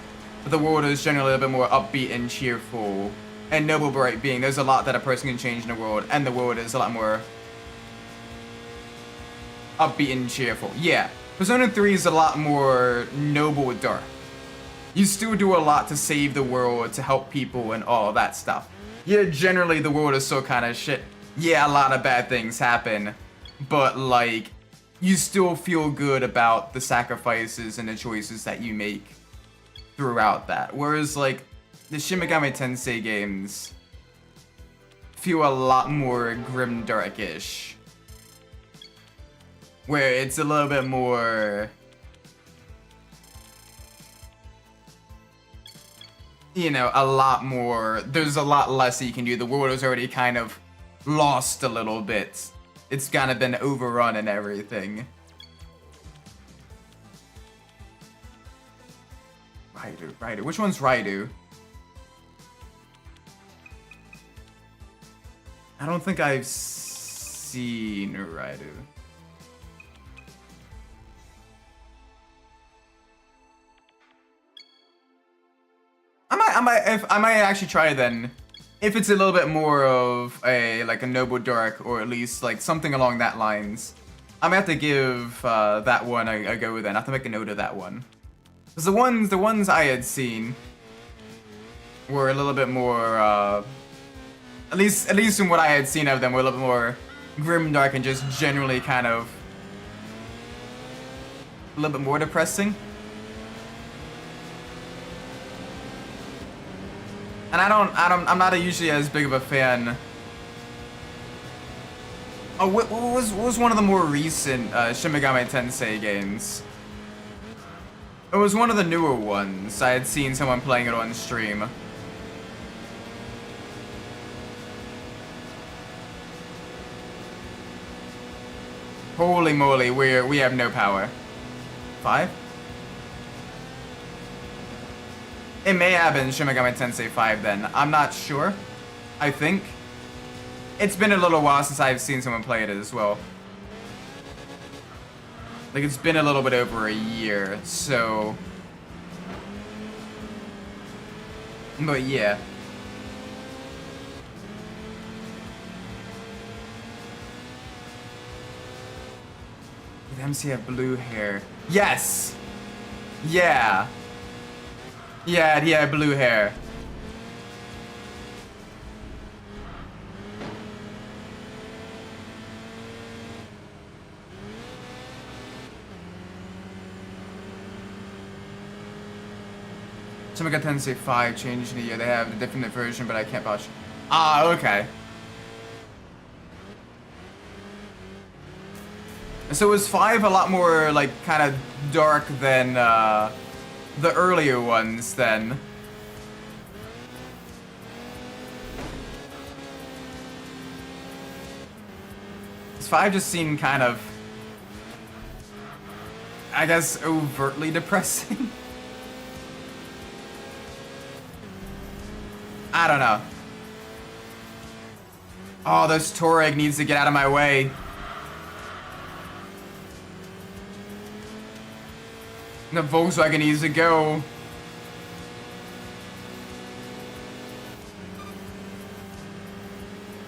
But the world is generally a bit more upbeat and cheerful. and noble bright being. There's a lot that a person can change in the world, and the world is a lot more upbeat and cheerful. Yeah, Persona 3 is a lot more noble dark. You still do a lot to save the world, to help people, and all that stuff. Yeah, generally the world is still kind of shit. Yeah, a lot of bad things happen, but like, you still feel good about the sacrifices and the choices that you make throughout that. Whereas like, the Shin Megami Tensei games feel a lot more grim darkish. Where it's a little bit more, you know, a lot more, there's a lot less that you can do. The world is already kind of lost a little bit. It's kind of been overrun and everything. Raidu. Which one's Raidu? I don't think I've seen Raidu. I might actually try it then. If it's a little bit more of a like a noble dark, or at least like something along that lines, I might have to give that one a go then. I have to make a note of that one. Because the ones I had seen were a little bit more, at least from what I had seen of them, were a little bit more grim dark and just generally kind of a little bit more depressing. And I'm not usually as big of a fan. Oh, what was one of the more recent Shin Megami Tensei games? It was one of the newer ones. I had seen someone playing it on stream. Holy moly, we have no power. 5? It may have been Shin Megami Tensei 5 then. I'm not sure. I think. It's been a little while since I've seen someone play it as well. Like, it's been a little bit over a year, so... But yeah. Did MC have blue hair? Yes! Yeah! Yeah, he had blue hair. Shin Megami Tensei 5 changed in the year. They have a different version, but I can't vouch. Ah, okay. So was 5 a lot more, like, kind of dark than, the earlier ones, then? Does 5 just seem kind of, I guess, overtly depressing? I don't know. Oh, this Touareg needs to get out of my way. The Volkswagen needs to go.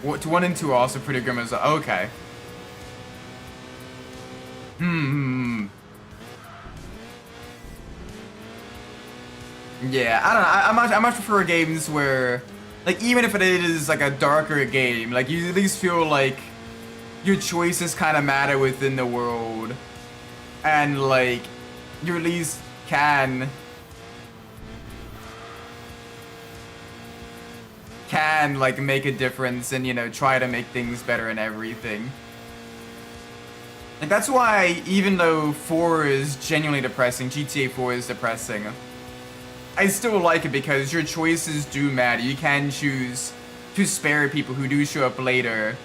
What, 1 and 2 are also pretty grim as well. Okay. Yeah, I don't know. I much prefer games where, like, even if it is like a darker game, like you at least feel like your choices kind of matter within the world, and like you at least can like make a difference and, you know, try to make things better and everything. Like, that's why even though 4 is genuinely depressing, GTA 4 is depressing, I still like it because your choices do matter. You can choose to spare people who do show up later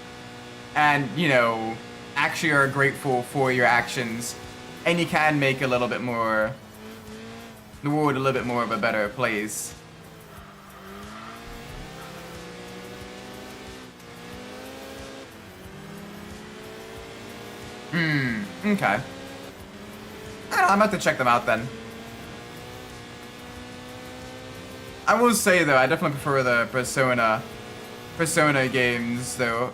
and, you know, actually are grateful for your actions, and you can make a little bit more, the world a little bit more of a better place. Okay. I'm about to check them out then. I will say though, I definitely prefer the Persona games though.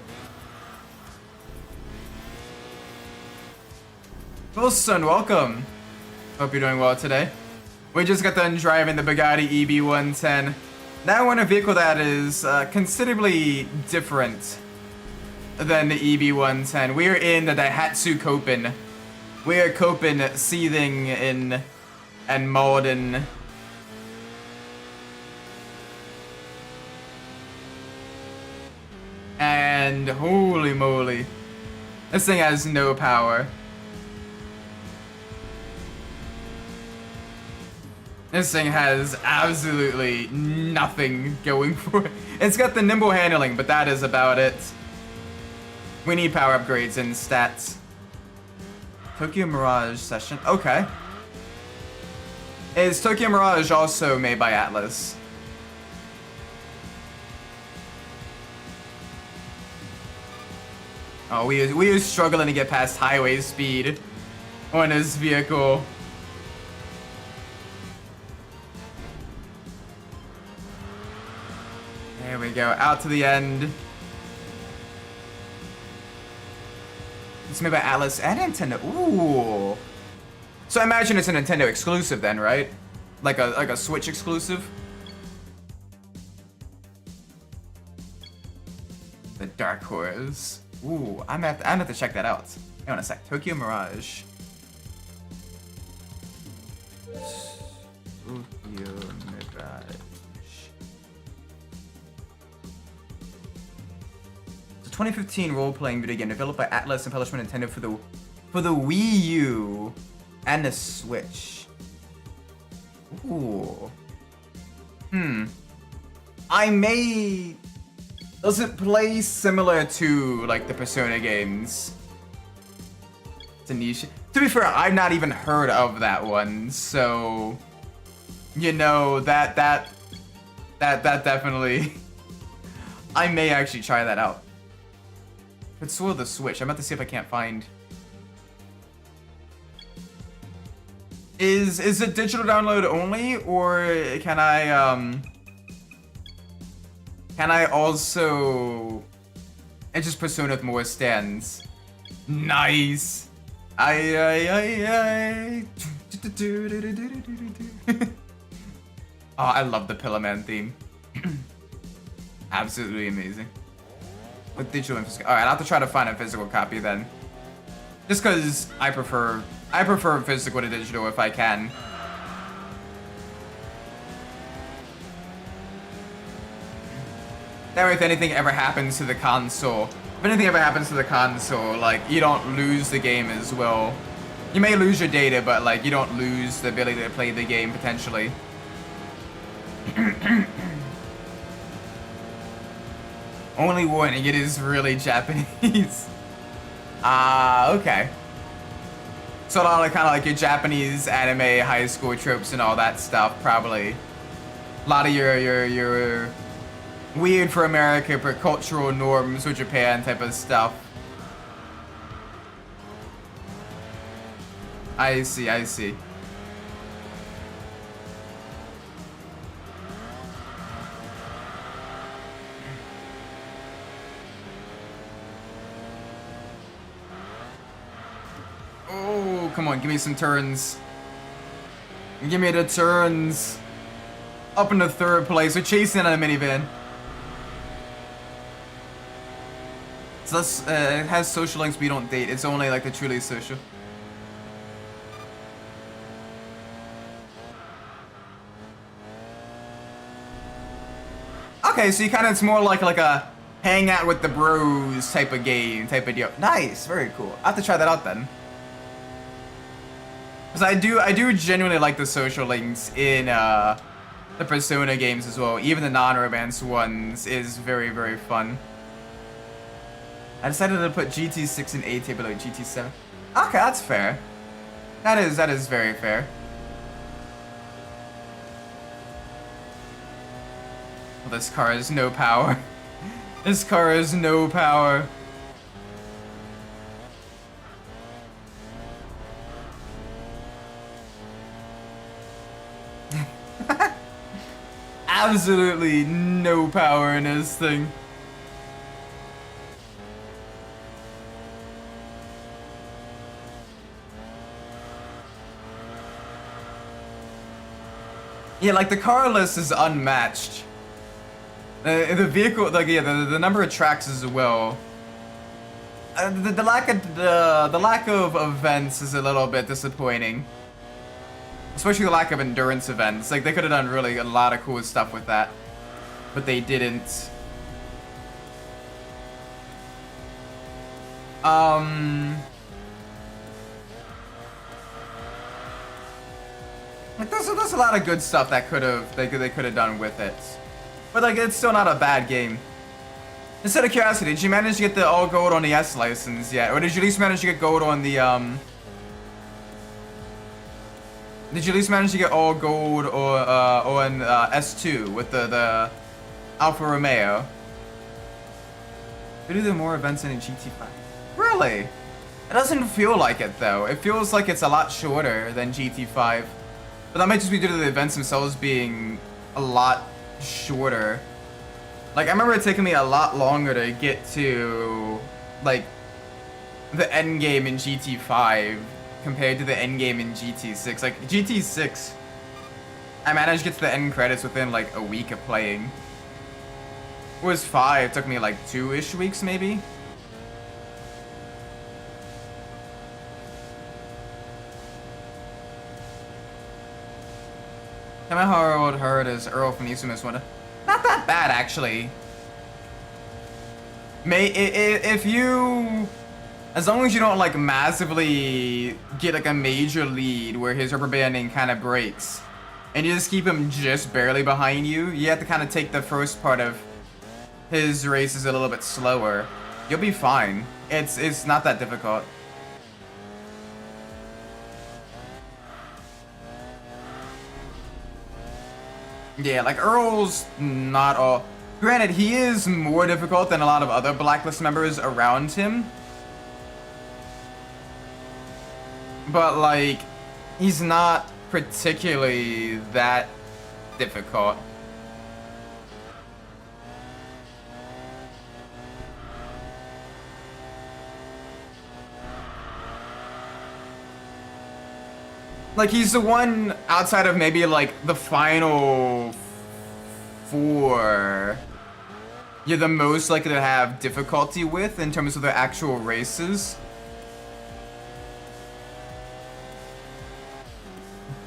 Wilson, welcome. Hope you're doing well today. We just got done driving the Bugatti EB110. Now we're in a vehicle that is considerably different than the EB110. We're in the Daihatsu Kopen. We are Kopen seething in and molten. And holy moly, this thing has no power. This thing has absolutely nothing going for it. It's got the nimble handling, but that is about it. We need power upgrades and stats. Tokyo Mirage session. Okay. Is Tokyo Mirage also made by Atlas? Oh, we are struggling to get past highway speed on this vehicle. There we go, out to the end. It's made by Atlas and Nintendo. Ooh. So I imagine it's a Nintendo exclusive then, right? Like a Switch exclusive? The Dark Horse. Ooh, I'm gonna have to check that out. Hang on a sec. Tokyo Mirage. Tokyo Mirage. It's a 2015 role-playing video game developed by Atlas and published by Nintendo for the Wii U and the Switch. Ooh. I may. Does it play similar to like the Persona games? It's a niche. To be fair, I've not even heard of that one, so you know that definitely. I may actually try that out. It's sort of the Switch. I'm about to see if I can't find. Is it digital download only, or can I also... It's just Persona with more stands. Nice! Oh, I love the Pillar Man theme. Absolutely amazing. With digital infrastructure. Alright, I'll have to try to find a physical copy then. Just because I prefer physical to digital if I can. That way, if anything ever happens to the console, like, you don't lose the game as well. You may lose your data, but, like, you don't lose the ability to play the game, potentially. Only warning, it is really Japanese. Okay. So a lot of kind of like your Japanese anime, high school tropes and all that stuff, probably. A lot of your weird for America, but cultural norms with Japan type of stuff. I see, I see. Oh, come on, give me some turns. Give me the turns. Up in the third place, we're chasing on a minivan. So that's, it has social links, we don't date. It's only like the truly social. Okay, so you kind of, it's more like a hang out with the bros type of game, type of deal. Nice, very cool. I have to try that out then. Because I do genuinely like the social links in the Persona games as well. Even the non-romance ones is very, very fun. I decided to put GT6 and AT below GT7. Okay, that's fair. That is very fair. Well, this car has no power. This car has no power. absolutely no power in this thing. Yeah, like the car list is unmatched. The vehicle, like yeah, the number of tracks as well. The lack of events is a little bit disappointing. Especially the lack of endurance events. Like they could have done really a lot of cool stuff with that, but they didn't. Like there's a lot of good stuff that they could have done with it, but like it's still not a bad game. Instead of curiosity, did you manage to get the all gold on the S license yet, or did you at least manage to get gold on the Did you at least manage to get all gold or on S2 with the Alfa Romeo? We do more events than in GT5. Really? It doesn't feel like it though. It feels like it's a lot shorter than GT5. But that might just be due to the events themselves being a lot shorter. Like I remember it taking me a lot longer to get to like the end game in GT5 compared to the end game in GT6. Like GT6, I managed to get to the end credits within like a week of playing. Whereas 5 took me like 2-ish weeks maybe. How Harold heard is Earl from Eastern Wonder. Not that bad actually. If you, as long as you don't like massively get like a major lead where his rubber banding kind of breaks, and you just keep him just barely behind you, you have to kind of take the first part of his races a little bit slower. You'll be fine. It's not that difficult. Yeah, like Earl's not all. Granted, he is more difficult than a lot of other Blacklist members around him. But like, he's not particularly that difficult. Like, he's the one outside of maybe, like, the final 4 you're the most likely to have difficulty with in terms of their actual races.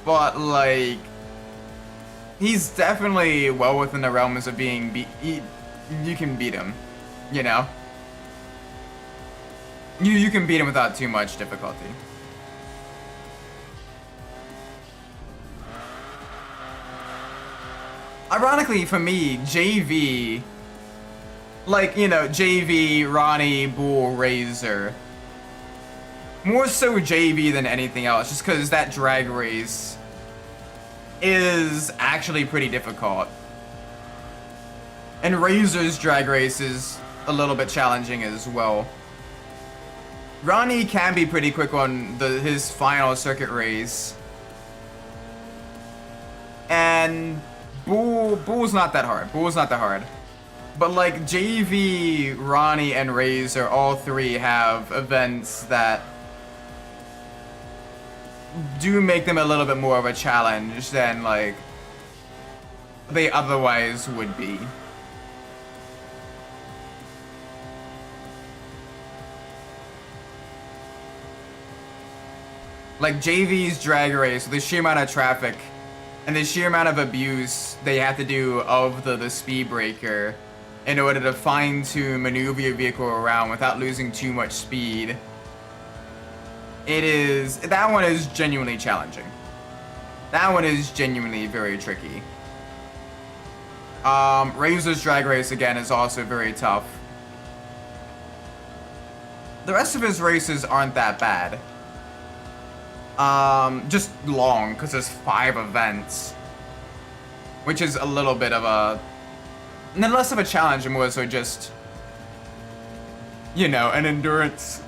But, like, he's definitely well within the realms of being you can beat him, you know? You can beat him without too much difficulty. Ironically, for me, JV, like, you know, JV, Ronnie, Bull, Razor, more so JV than anything else, just because that drag race is actually pretty difficult. And Razor's drag race is a little bit challenging as well. Ronnie can be pretty quick on his final circuit race. And Bull's not that hard. Bull's not that hard. But like JV, Ronnie, and Razor, all 3 have events that do make them a little bit more of a challenge than like they otherwise would be. Like JV's drag race, the sheer amount of traffic and the sheer amount of abuse they have to do of the speed breaker in order to fine-tune maneuver your vehicle around without losing too much speed. That one is genuinely challenging. That one is genuinely very tricky. Razor's drag race again is also very tough. The rest of his races aren't that bad. Just long, because there's 5 events. Which is a little bit of a... less of a challenge and more so just... you know, an endurance.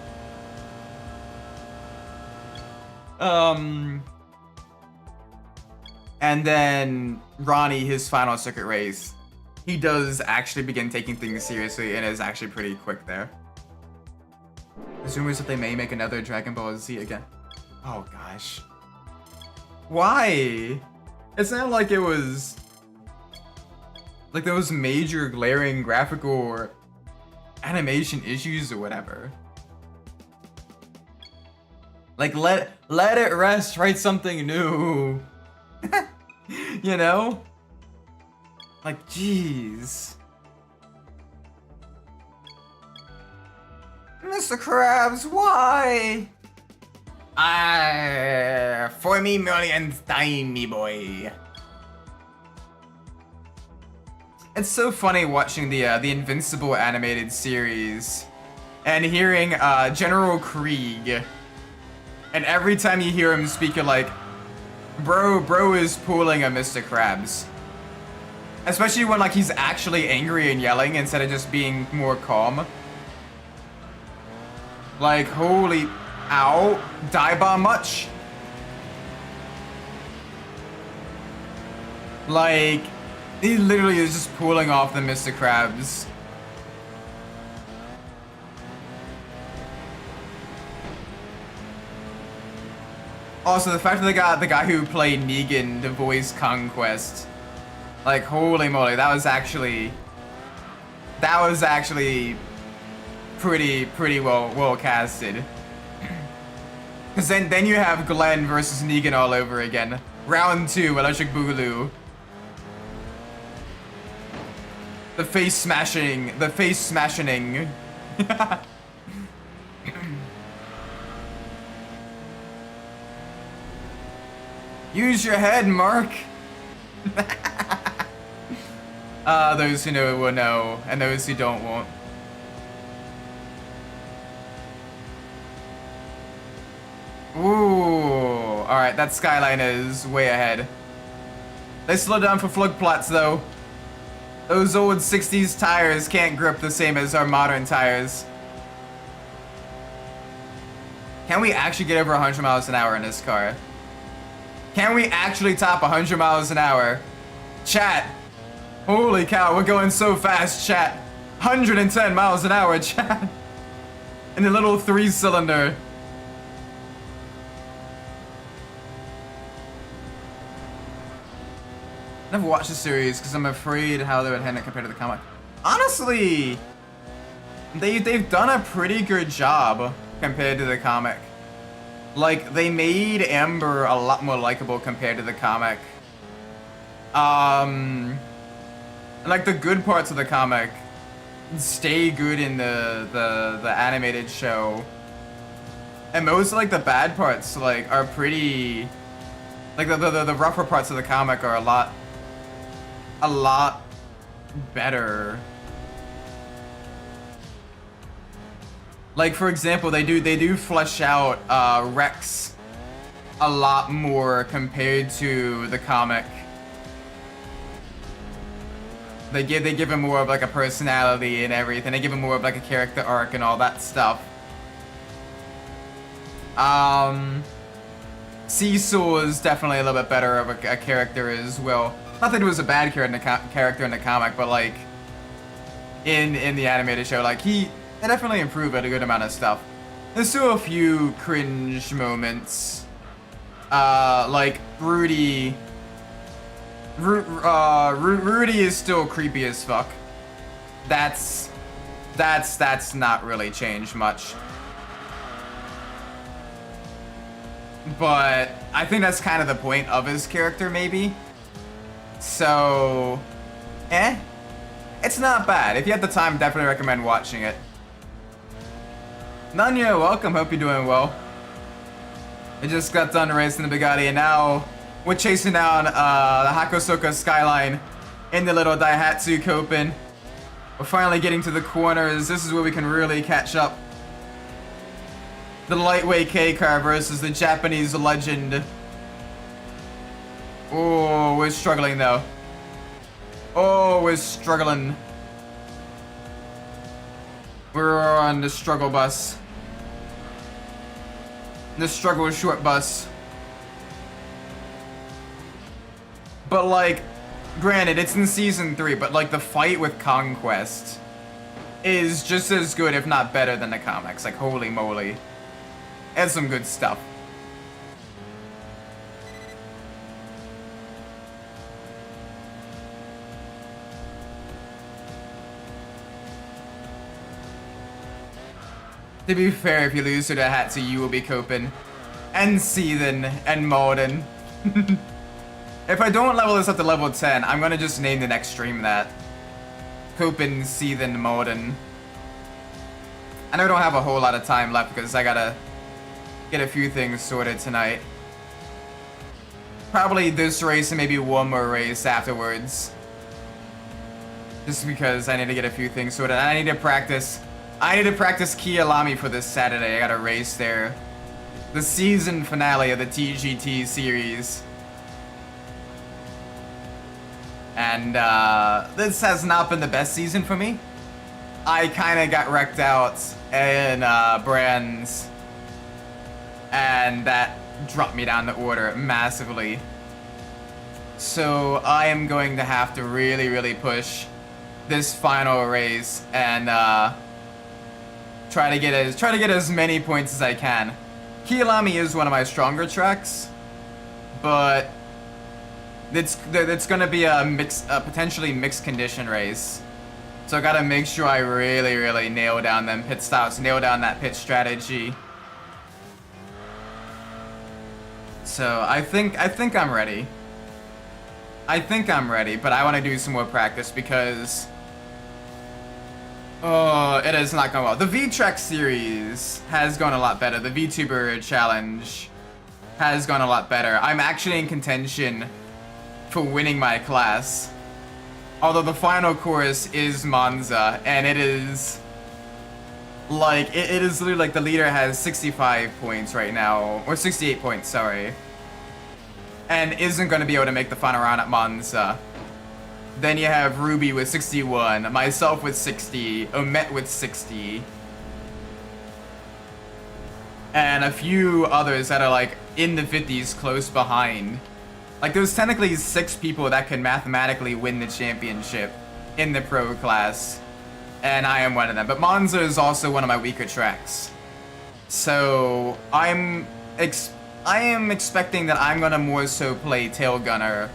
And then Ronnie, his final circuit race, he does actually begin taking things seriously and is actually pretty quick there. There's rumors that they may make another Dragon Ball Z again. Oh gosh. Why? It's not like it was... like there was major glaring graphical or animation issues or whatever. Like let it rest, write something new. You know? Like jeez. Mr. Krabs, why? 40 millionth time, me boy. It's so funny watching the Invincible animated series and hearing General Krieg, and every time you hear him speak, you're like, bro is pulling a Mr. Krabs. Especially when like he's actually angry and yelling instead of just being more calm. Like holy, ow, die bomb much. Like. He literally is just pulling off the Mr. Krabs. Also, the fact that they got the guy who played Negan to voice Conquest, like holy moly, that was actually pretty well casted. Cause then you have Glenn versus Negan all over again. Round 2, Electric Boogaloo. The face smashing. Use your head, Mark. Those who know will know, and those who don't won't. Ooh, alright, that skyline is way ahead. They slow down for flood plots though. Those old 60s tires can't grip the same as our modern tires. Can we actually get over 100 miles an hour in this car? Can we actually top 100 miles an hour? Chat. Holy cow, we're going so fast, chat. 110 miles an hour, chat. In a little 3-cylinder. Never watched the series because I'm afraid how they would handle it compared to the comic. Honestly, they've done a pretty good job compared to the comic. Like, they made Amber a lot more likable compared to the comic. Like the good parts of the comic stay good in the animated show, and most like the bad parts like are pretty. Like the rougher parts of the comic are a lot better. Like for example, they do flesh out Rex a lot more compared to the comic. They give him more of like a personality and everything. They give him more of like a character arc and all that stuff. Cecil is definitely a little bit better of a character as well. Not that he was a bad character in the comic, but like in the animated show, like they definitely improved at a good amount of stuff. There's still a few cringe moments, like Rudy. Rudy is still creepy as fuck. That's not really changed much. But I think that's kind of the point of his character, maybe. So, it's not bad. If you have the time, definitely recommend watching it. Nanya, welcome. Hope you're doing well. I just got done racing the Bugatti, and now we're chasing down the Hakosoka skyline in the little Daihatsu Koppen. We're finally getting to the corners. This is where we can really catch up. The lightweight K car versus the Japanese legend. Oh, we're struggling though. Oh, we're struggling. We're on the struggle bus. The struggle short bus. But like, granted, it's in season 3, but like the fight with Conquest is just as good, if not better, than the comics. Like, holy moly. It's some good stuff. To be fair, if you lose to the Hatsu, you will be coping. And Seethan and Malden. If I don't level this up to level 10, I'm gonna just name the next stream that. Copin, Seethan, Malden. I know I don't have a whole lot of time left because I gotta get a few things sorted tonight. Probably this race and maybe one more race afterwards. Just because I need to get a few things sorted. I need to practice Kialami for this Saturday. I got a race there. The season finale of the TGT series. And this has not been the best season for me. I kind of got wrecked out in Brands. And that dropped me down the order massively. So I am going to have to really, really push this final race and try to get as many points as I can. Kialami is one of my stronger tracks, but it's gonna be a potentially mixed condition race. So I gotta make sure I really, really nail down them pit stops, nail down that pit strategy. So I think I'm ready. I think I'm ready, but I want to do some more practice because it has not gone well. The V-Track series has gone a lot better. The VTuber challenge has gone a lot better. I'm actually in contention for winning my class. Although the final course is Monza, and it is like, it is literally like the leader has 65 points right now, or 68 points, sorry. And isn't going to be able to make the final round at Monza. Then you have Ruby with 61, myself with 60, Omet with 60. And a few others that are like in the 50s close behind. Like there's technically 6 people that can mathematically win the championship in the pro class. And I am one of them. But Monza is also one of my weaker tracks. So I am expecting that I'm gonna more so play Tail Gunner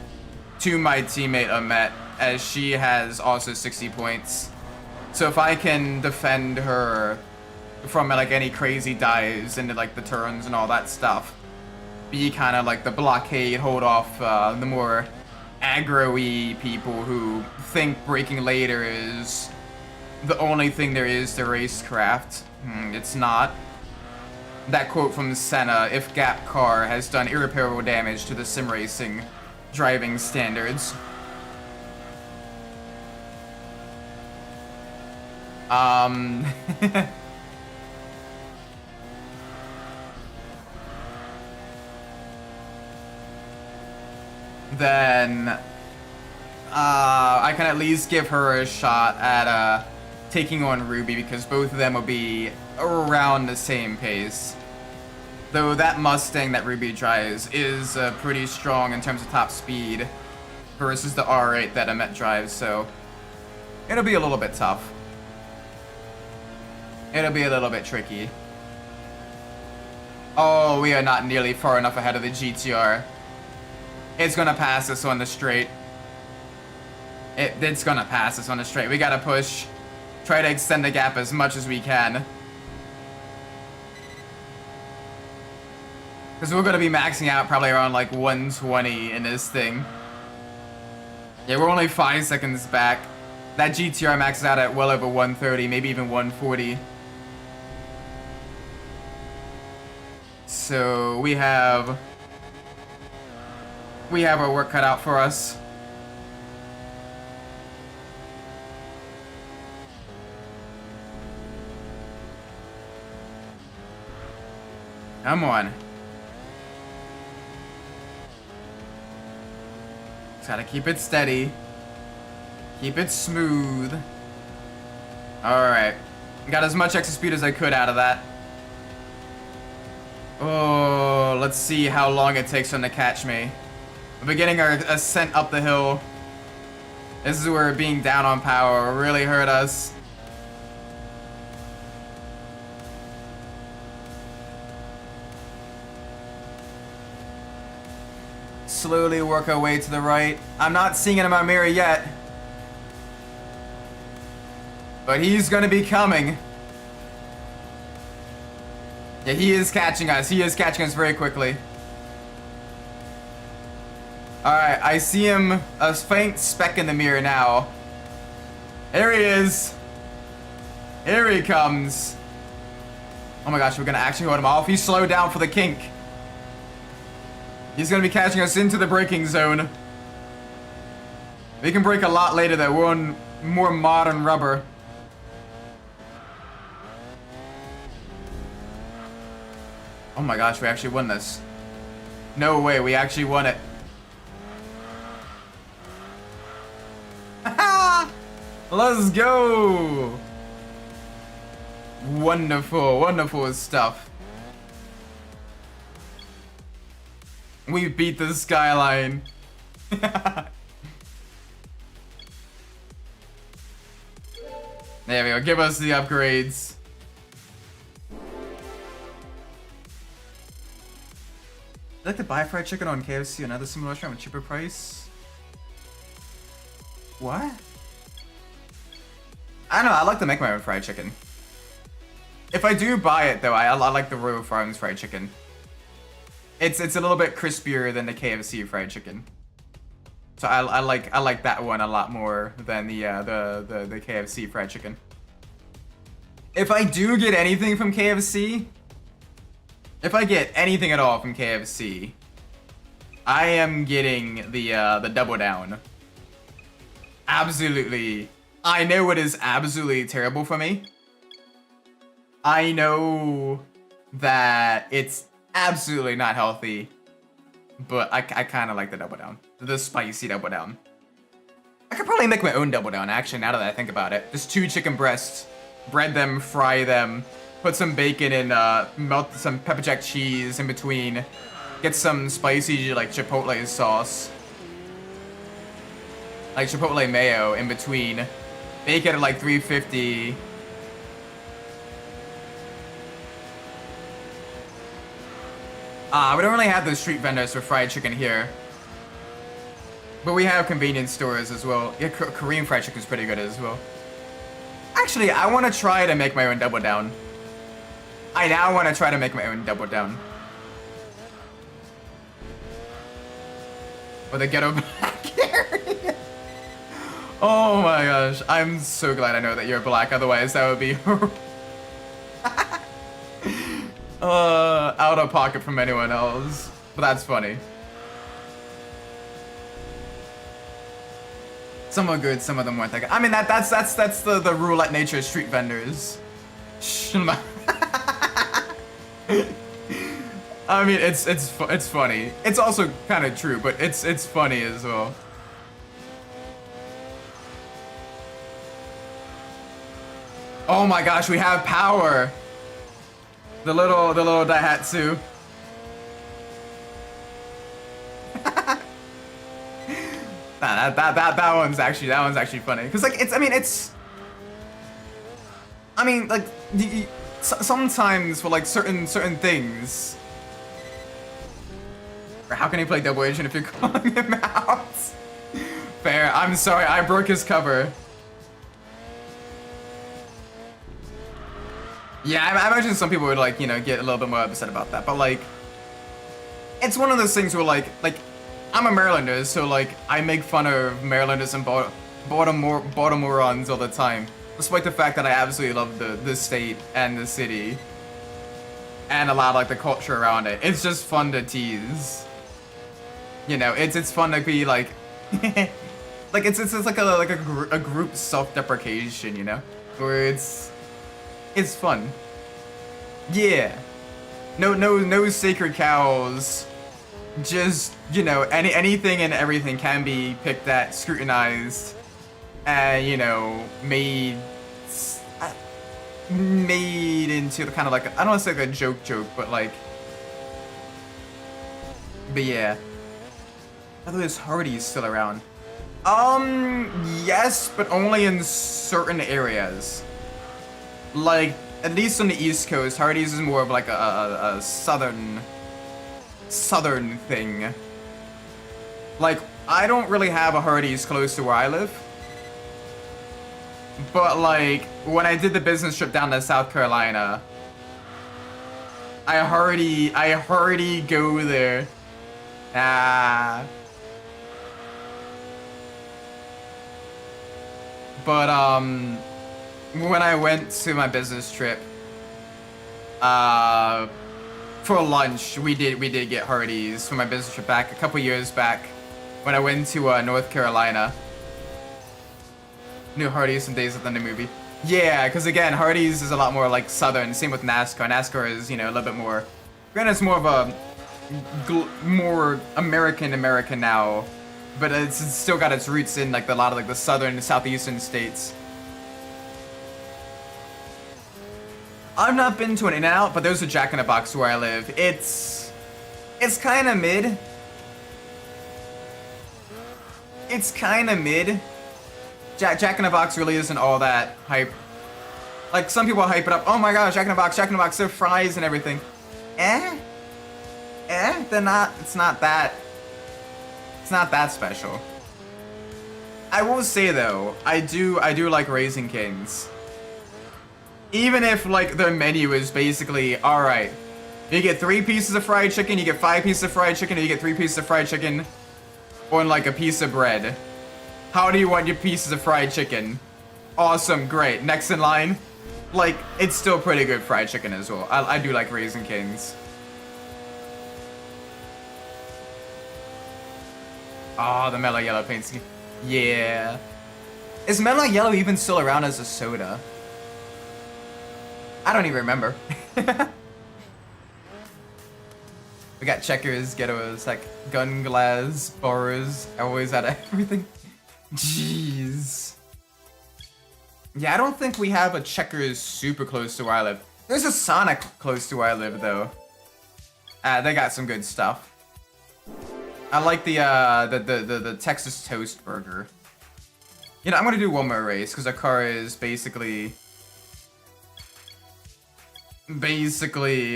to my teammate Omet, as she has also 60 points. So if I can defend her from like any crazy dives into like the turns and all that stuff, be kind of like the blockade, hold off the more aggro-y people who think braking later is the only thing there is to racecraft. It's not. That quote from Senna, if Gap Car has done irreparable damage to the sim racing driving standards. Then I can at least give her a shot at taking on Ruby, because both of them will be around the same pace. Though that Mustang that Ruby drives is pretty strong in terms of top speed versus the R8 that Omet drives, so it'll be a little bit tough. It'll be a little bit tricky. Oh, we are not nearly far enough ahead of the GTR. It's gonna pass us on the straight. It's gonna pass us on the straight. We gotta push. Try to extend the gap as much as we can. Because we're gonna be maxing out probably around like 120 in this thing. Yeah, we're only 5 seconds back. That GTR maxes out at well over 130, maybe even 140. So we have our work cut out for us. Come on. Just gotta keep it steady. Keep it smooth. Alright. Got as much extra speed as I could out of that. Oh, let's see how long it takes them to catch me. beginning our ascent up the hill. This is where being down on power really hurt us. Slowly work our way to the right. I'm not seeing it in my mirror yet. But he's gonna be coming. Yeah, he is catching us. He is catching us very quickly. Alright, I see him, a faint speck in the mirror now. Here he is. Here he comes. Oh my gosh, we're gonna actually hold him off. He's slowed down for the kink. He's gonna be catching us into the braking zone. We can brake a lot later though. We're on more modern rubber. Oh my gosh, we actually won this. No way, we actually won it. Let's go! Wonderful, wonderful stuff. We beat the skyline. There we go, give us the upgrades. I'd like to buy fried chicken on KFC, another similar restaurant with cheaper price. What? I don't know, I like to make my own fried chicken. If I do buy it though, I like the Royal Farms fried chicken. It's a little bit crispier than the KFC fried chicken. So I like that one a lot more than the KFC fried chicken. If I do get anything from KFC, if I get anything at all from KFC, I am getting the double down. Absolutely. I know it is absolutely terrible for me. I know that it's absolutely not healthy, but I kind of like the double down. The spicy double down. I could probably make my own double down, actually, now that I think about it. Just 2 chicken breasts, bread them, fry them, put some bacon in, melt some pepper jack cheese in between, get some spicy, like, chipotle sauce, like chipotle mayo in between, bake it at like 350. We don't really have the street vendors for fried chicken here. But we have convenience stores as well. Yeah, Korean fried chicken is pretty good as well. Actually, I want to try to make my own double down. I now want to try to make my own double down. Or the ghetto black area. Oh my gosh, I'm so glad I know that you're black, otherwise that would be out of pocket from anyone else. But that's funny. Some are good, some of them weren't that good. I mean, that's the roulette nature of street vendors. I mean, it's funny. It's also kind of true, but it's funny as well. Oh my gosh, we have power. The little Daihatsu. that one's actually funny. Cause like I mean like sometimes for like certain things. Or how can he play double agent if you're calling him out? Fair. I'm sorry, I broke his cover. Yeah, I imagine some people would like, you know, get a little bit more upset about that, but like, it's one of those things where like I'm a Marylander, so like I make fun of Marylanders and Baltimoreans all the time, despite the fact that I absolutely love the state and the city, and a lot of like the culture around it. It's just fun to tease. You know, it's fun to be like, like it's like a group self-deprecation, you know, where it's fun. Yeah. No sacred cows. Just, you know, anything and everything can be picked at, scrutinized, and, you know, made into kind of like, I don't want to say like a joke, but like, but yeah. Are those Hardys still around? Yes, but only in certain areas. Like, at least on the East Coast, Hardee's is more of like a southern thing. Like, I don't really have a Hardee's close to where I live. But like, when I did the business trip down to South Carolina, I Hardy go there. But when I went to my business trip, for lunch, we did get Hardee's for my business trip back a couple years back when I went to North Carolina. New Hardee's from Days of Thunder movie. Yeah, because again, Hardee's is a lot more like southern. Same with NASCAR. NASCAR is, you know, a little bit more. Granted, it's more of a more American now, but it's still got its roots in like a lot of like the southern, southeastern states. I've not been to an In-N-Out, but there's a Jack in the Box where I live. It's kind of mid. It's kind of mid. Jack in the Box really isn't all that hype. Like, some people hype it up. Oh my gosh, Jack in the Box, their fries and everything. They're not, it's not that special. I will say though, I do like Raising Cane's. Even if like their menu is basically, alright, you get 3 pieces of fried chicken, you get 5 pieces of fried chicken, or you get 3 pieces of fried chicken on like a piece of bread. How do you want your pieces of fried chicken? Awesome, great. Next in line. Like, it's still pretty good fried chicken as well. I do like Raising Cane's. Oh, the Mellow Yellow paint scheme. Yeah. Is Mellow Yellow even still around as a soda? I don't even remember. We got Checkers, Ghettos, like Gun Glass, bars, always out of everything. Jeez. Yeah, I don't think we have a Checkers super close to where I live. There's a Sonic close to where I live, though. They got some good stuff. I like the Texas Toast Burger. You know, I'm gonna do one more race, because our car is basically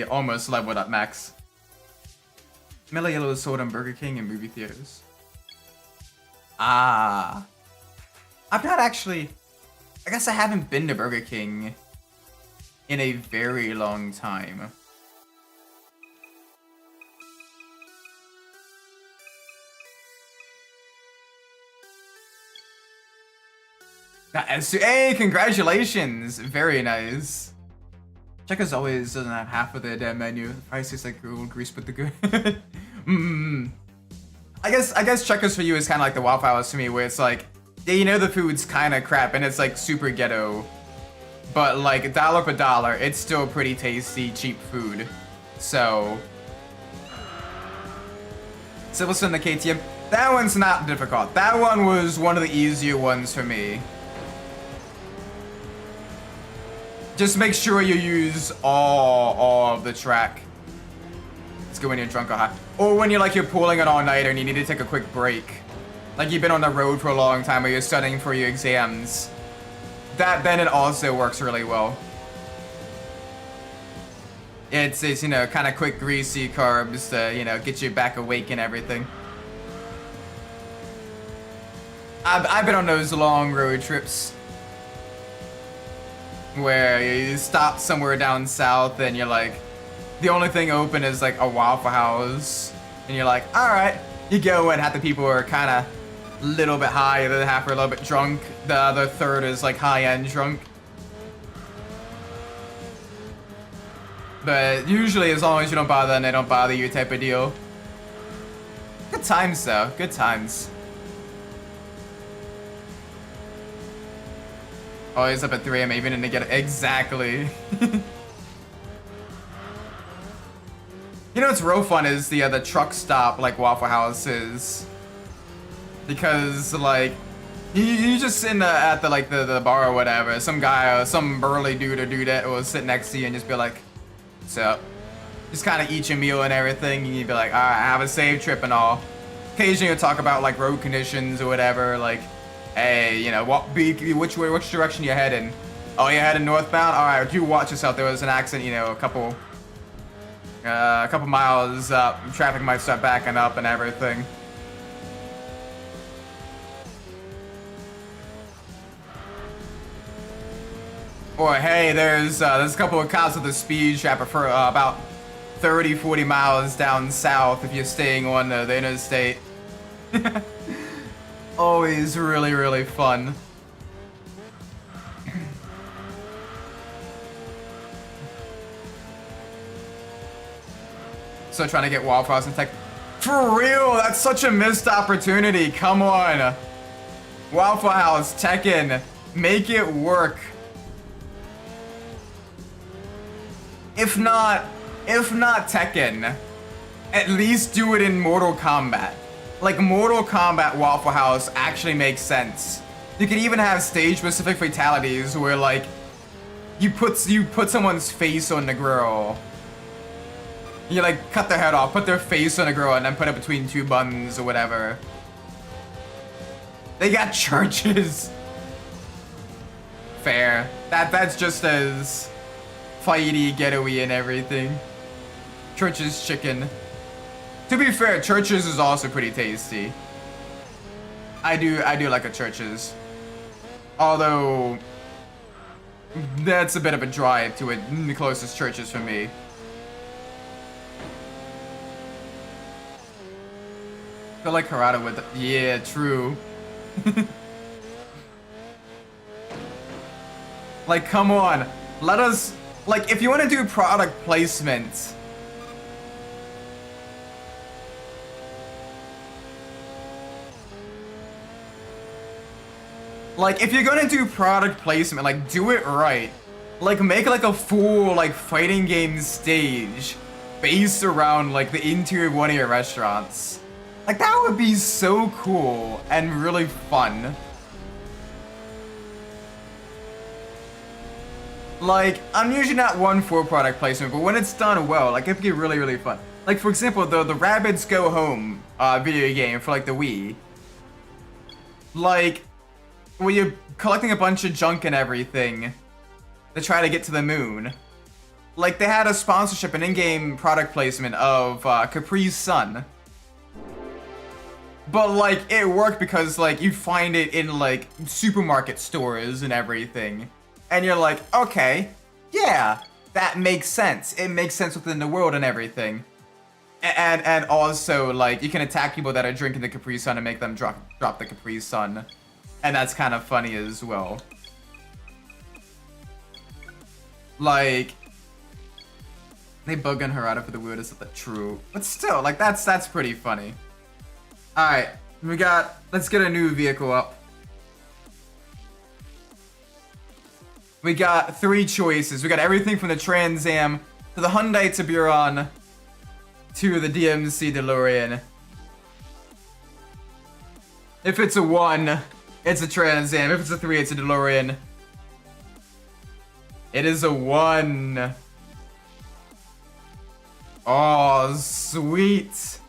almost leveled up max. Mellow Yellow is sold on Burger King and movie theaters. I've not actually... I guess I haven't been to Burger King in a very long time. Hey, congratulations! Very nice. Checkers always doesn't have half of their damn menu. The price tastes like old grease but the good. I guess Checkers for you is kind of like the Waffle House to me, where it's like, yeah, you know the food's kind of crap and it's like super ghetto, but like $1 per dollar, it's still pretty tasty, cheap food. So listen to KTM. That one's not difficult. That one was one of the easier ones for me. Just make sure you use all of the track. Let's go when you're drunk or high. Or when you're pulling an all-nighter and you need to take a quick break. Like you've been on the road for a long time or you're studying for your exams. Then it also works really well. It's you know, kind of quick greasy carbs to, you know, get you back awake and everything. I've been on those long road trips where you stop somewhere down south and you're like, the only thing open is like a Waffle House, and you're like, all right, you go and half the people are kind of a little bit high, the other half are a little bit drunk, the other third is like high-end drunk. But usually as long as you don't bother them, they don't bother you type of deal. Good times though, good times. Always up at 3 AM even in to get it. Exactly. You know what's real fun is the truck stop like Waffle House is, because like you just sit at the bar or whatever, some guy or some burly dude or dudette will sit next to you and just be like, what's up? Just kind of eat your meal and everything, and you'd be like, alright, have a safe trip and all. occasionally you'll talk about like road conditions or whatever, like, hey, you know, which direction you heading? Oh, you're heading northbound? Alright, do watch yourself. There was an accident, you know, a couple miles up. Traffic might start backing up and everything. Or hey, there's a couple of cops with a speed trap for about 30, 40 miles down south if you're staying on the interstate. Always really, really fun. So trying to get Wildfrost in tech. For real, that's such a missed opportunity. Come on. Waffle House, Tekken, make it work. If not Tekken, at least do it in Mortal Kombat. Like, Mortal Kombat Waffle House actually makes sense. You could even have stage-specific fatalities where, like, you put someone's face on the grill. You, like, cut their head off, put their face on the grill, and then put it between two buns or whatever. They got churches. Fair. That's just as fighty, ghetto-y, and everything. Church's chicken. To be fair, Church's is also pretty tasty. I do like a Church's. Although that's a bit of a drive to the closest Church's for me. I feel like Harada would. Yeah, true. Like, come on. Let us. Like, if you want to do product placement. Like, if you're gonna do product placement, like, do it right. Like, make, like, a full, like, fighting game stage based around, like, the interior of one of your restaurants. Like, that would be so cool and really fun. Like, I'm usually not one for product placement, but when it's done well, like, it can be really, really fun. Like, for example, the Rabbids Go Home video game for, like, the Wii. Like, where you're collecting a bunch of junk and everything to try to get to the moon. Like, they had a sponsorship, an in-game product placement of Capri Sun. But, like, it worked because, like, you'd find it in, like, supermarket stores and everything. And you're like, okay, yeah, that makes sense. It makes sense within the world and everything. And also, like, you can attack people that are drinking the Capri Sun and make them drop the Capri Sun. And that's kind of funny as well. Like, they bugging Harada for the weirdest of the true. But still, like, that's pretty funny. Alright, let's get a new vehicle up. We got 3 choices. We got everything from the Trans Am to the Hyundai Tiburon to the DMC DeLorean. If it's a 1, it's a Trans Am. If it's a 3, it's a DeLorean. It is a 1. Oh, sweet.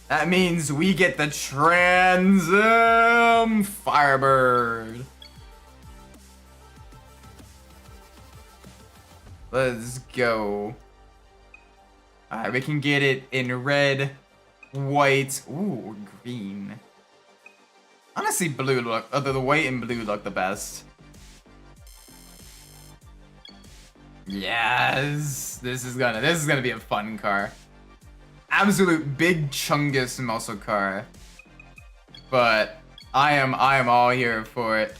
That means we get the Trans Am Firebird. Let's go. Alright, we can get it in red, white, ooh, green. Honestly, blue look, the white and blue look the best. Yes, this is gonna be a fun car. Absolute big chungus muscle car. But I am all here for it.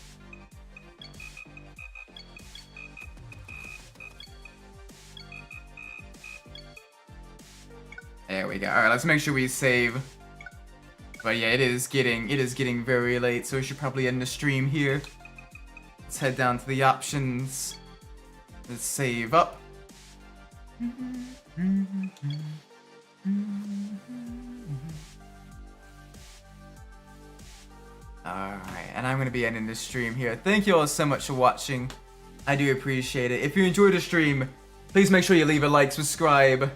There we go. Alright, let's make sure we save. But yeah, it is getting very late, so we should probably end the stream here. Let's head down to the options. Let's save up. Alright, and I'm gonna be ending the stream here. Thank you all so much for watching. I do appreciate it. If you enjoyed the stream, please make sure you leave a like, subscribe.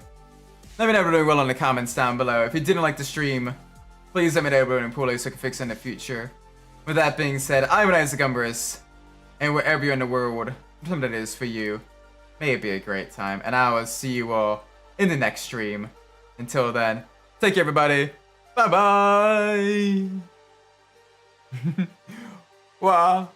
Let me know what you're doing well in the comments down below. If you didn't like the stream, please let me know about poorly so I can fix it in the future. With that being said, I'm Isaac Umbras, and wherever you're in the world, something that is for you, may it be a great time, and I will see you all in the next stream. Until then, take care everybody, bye bye! Wow.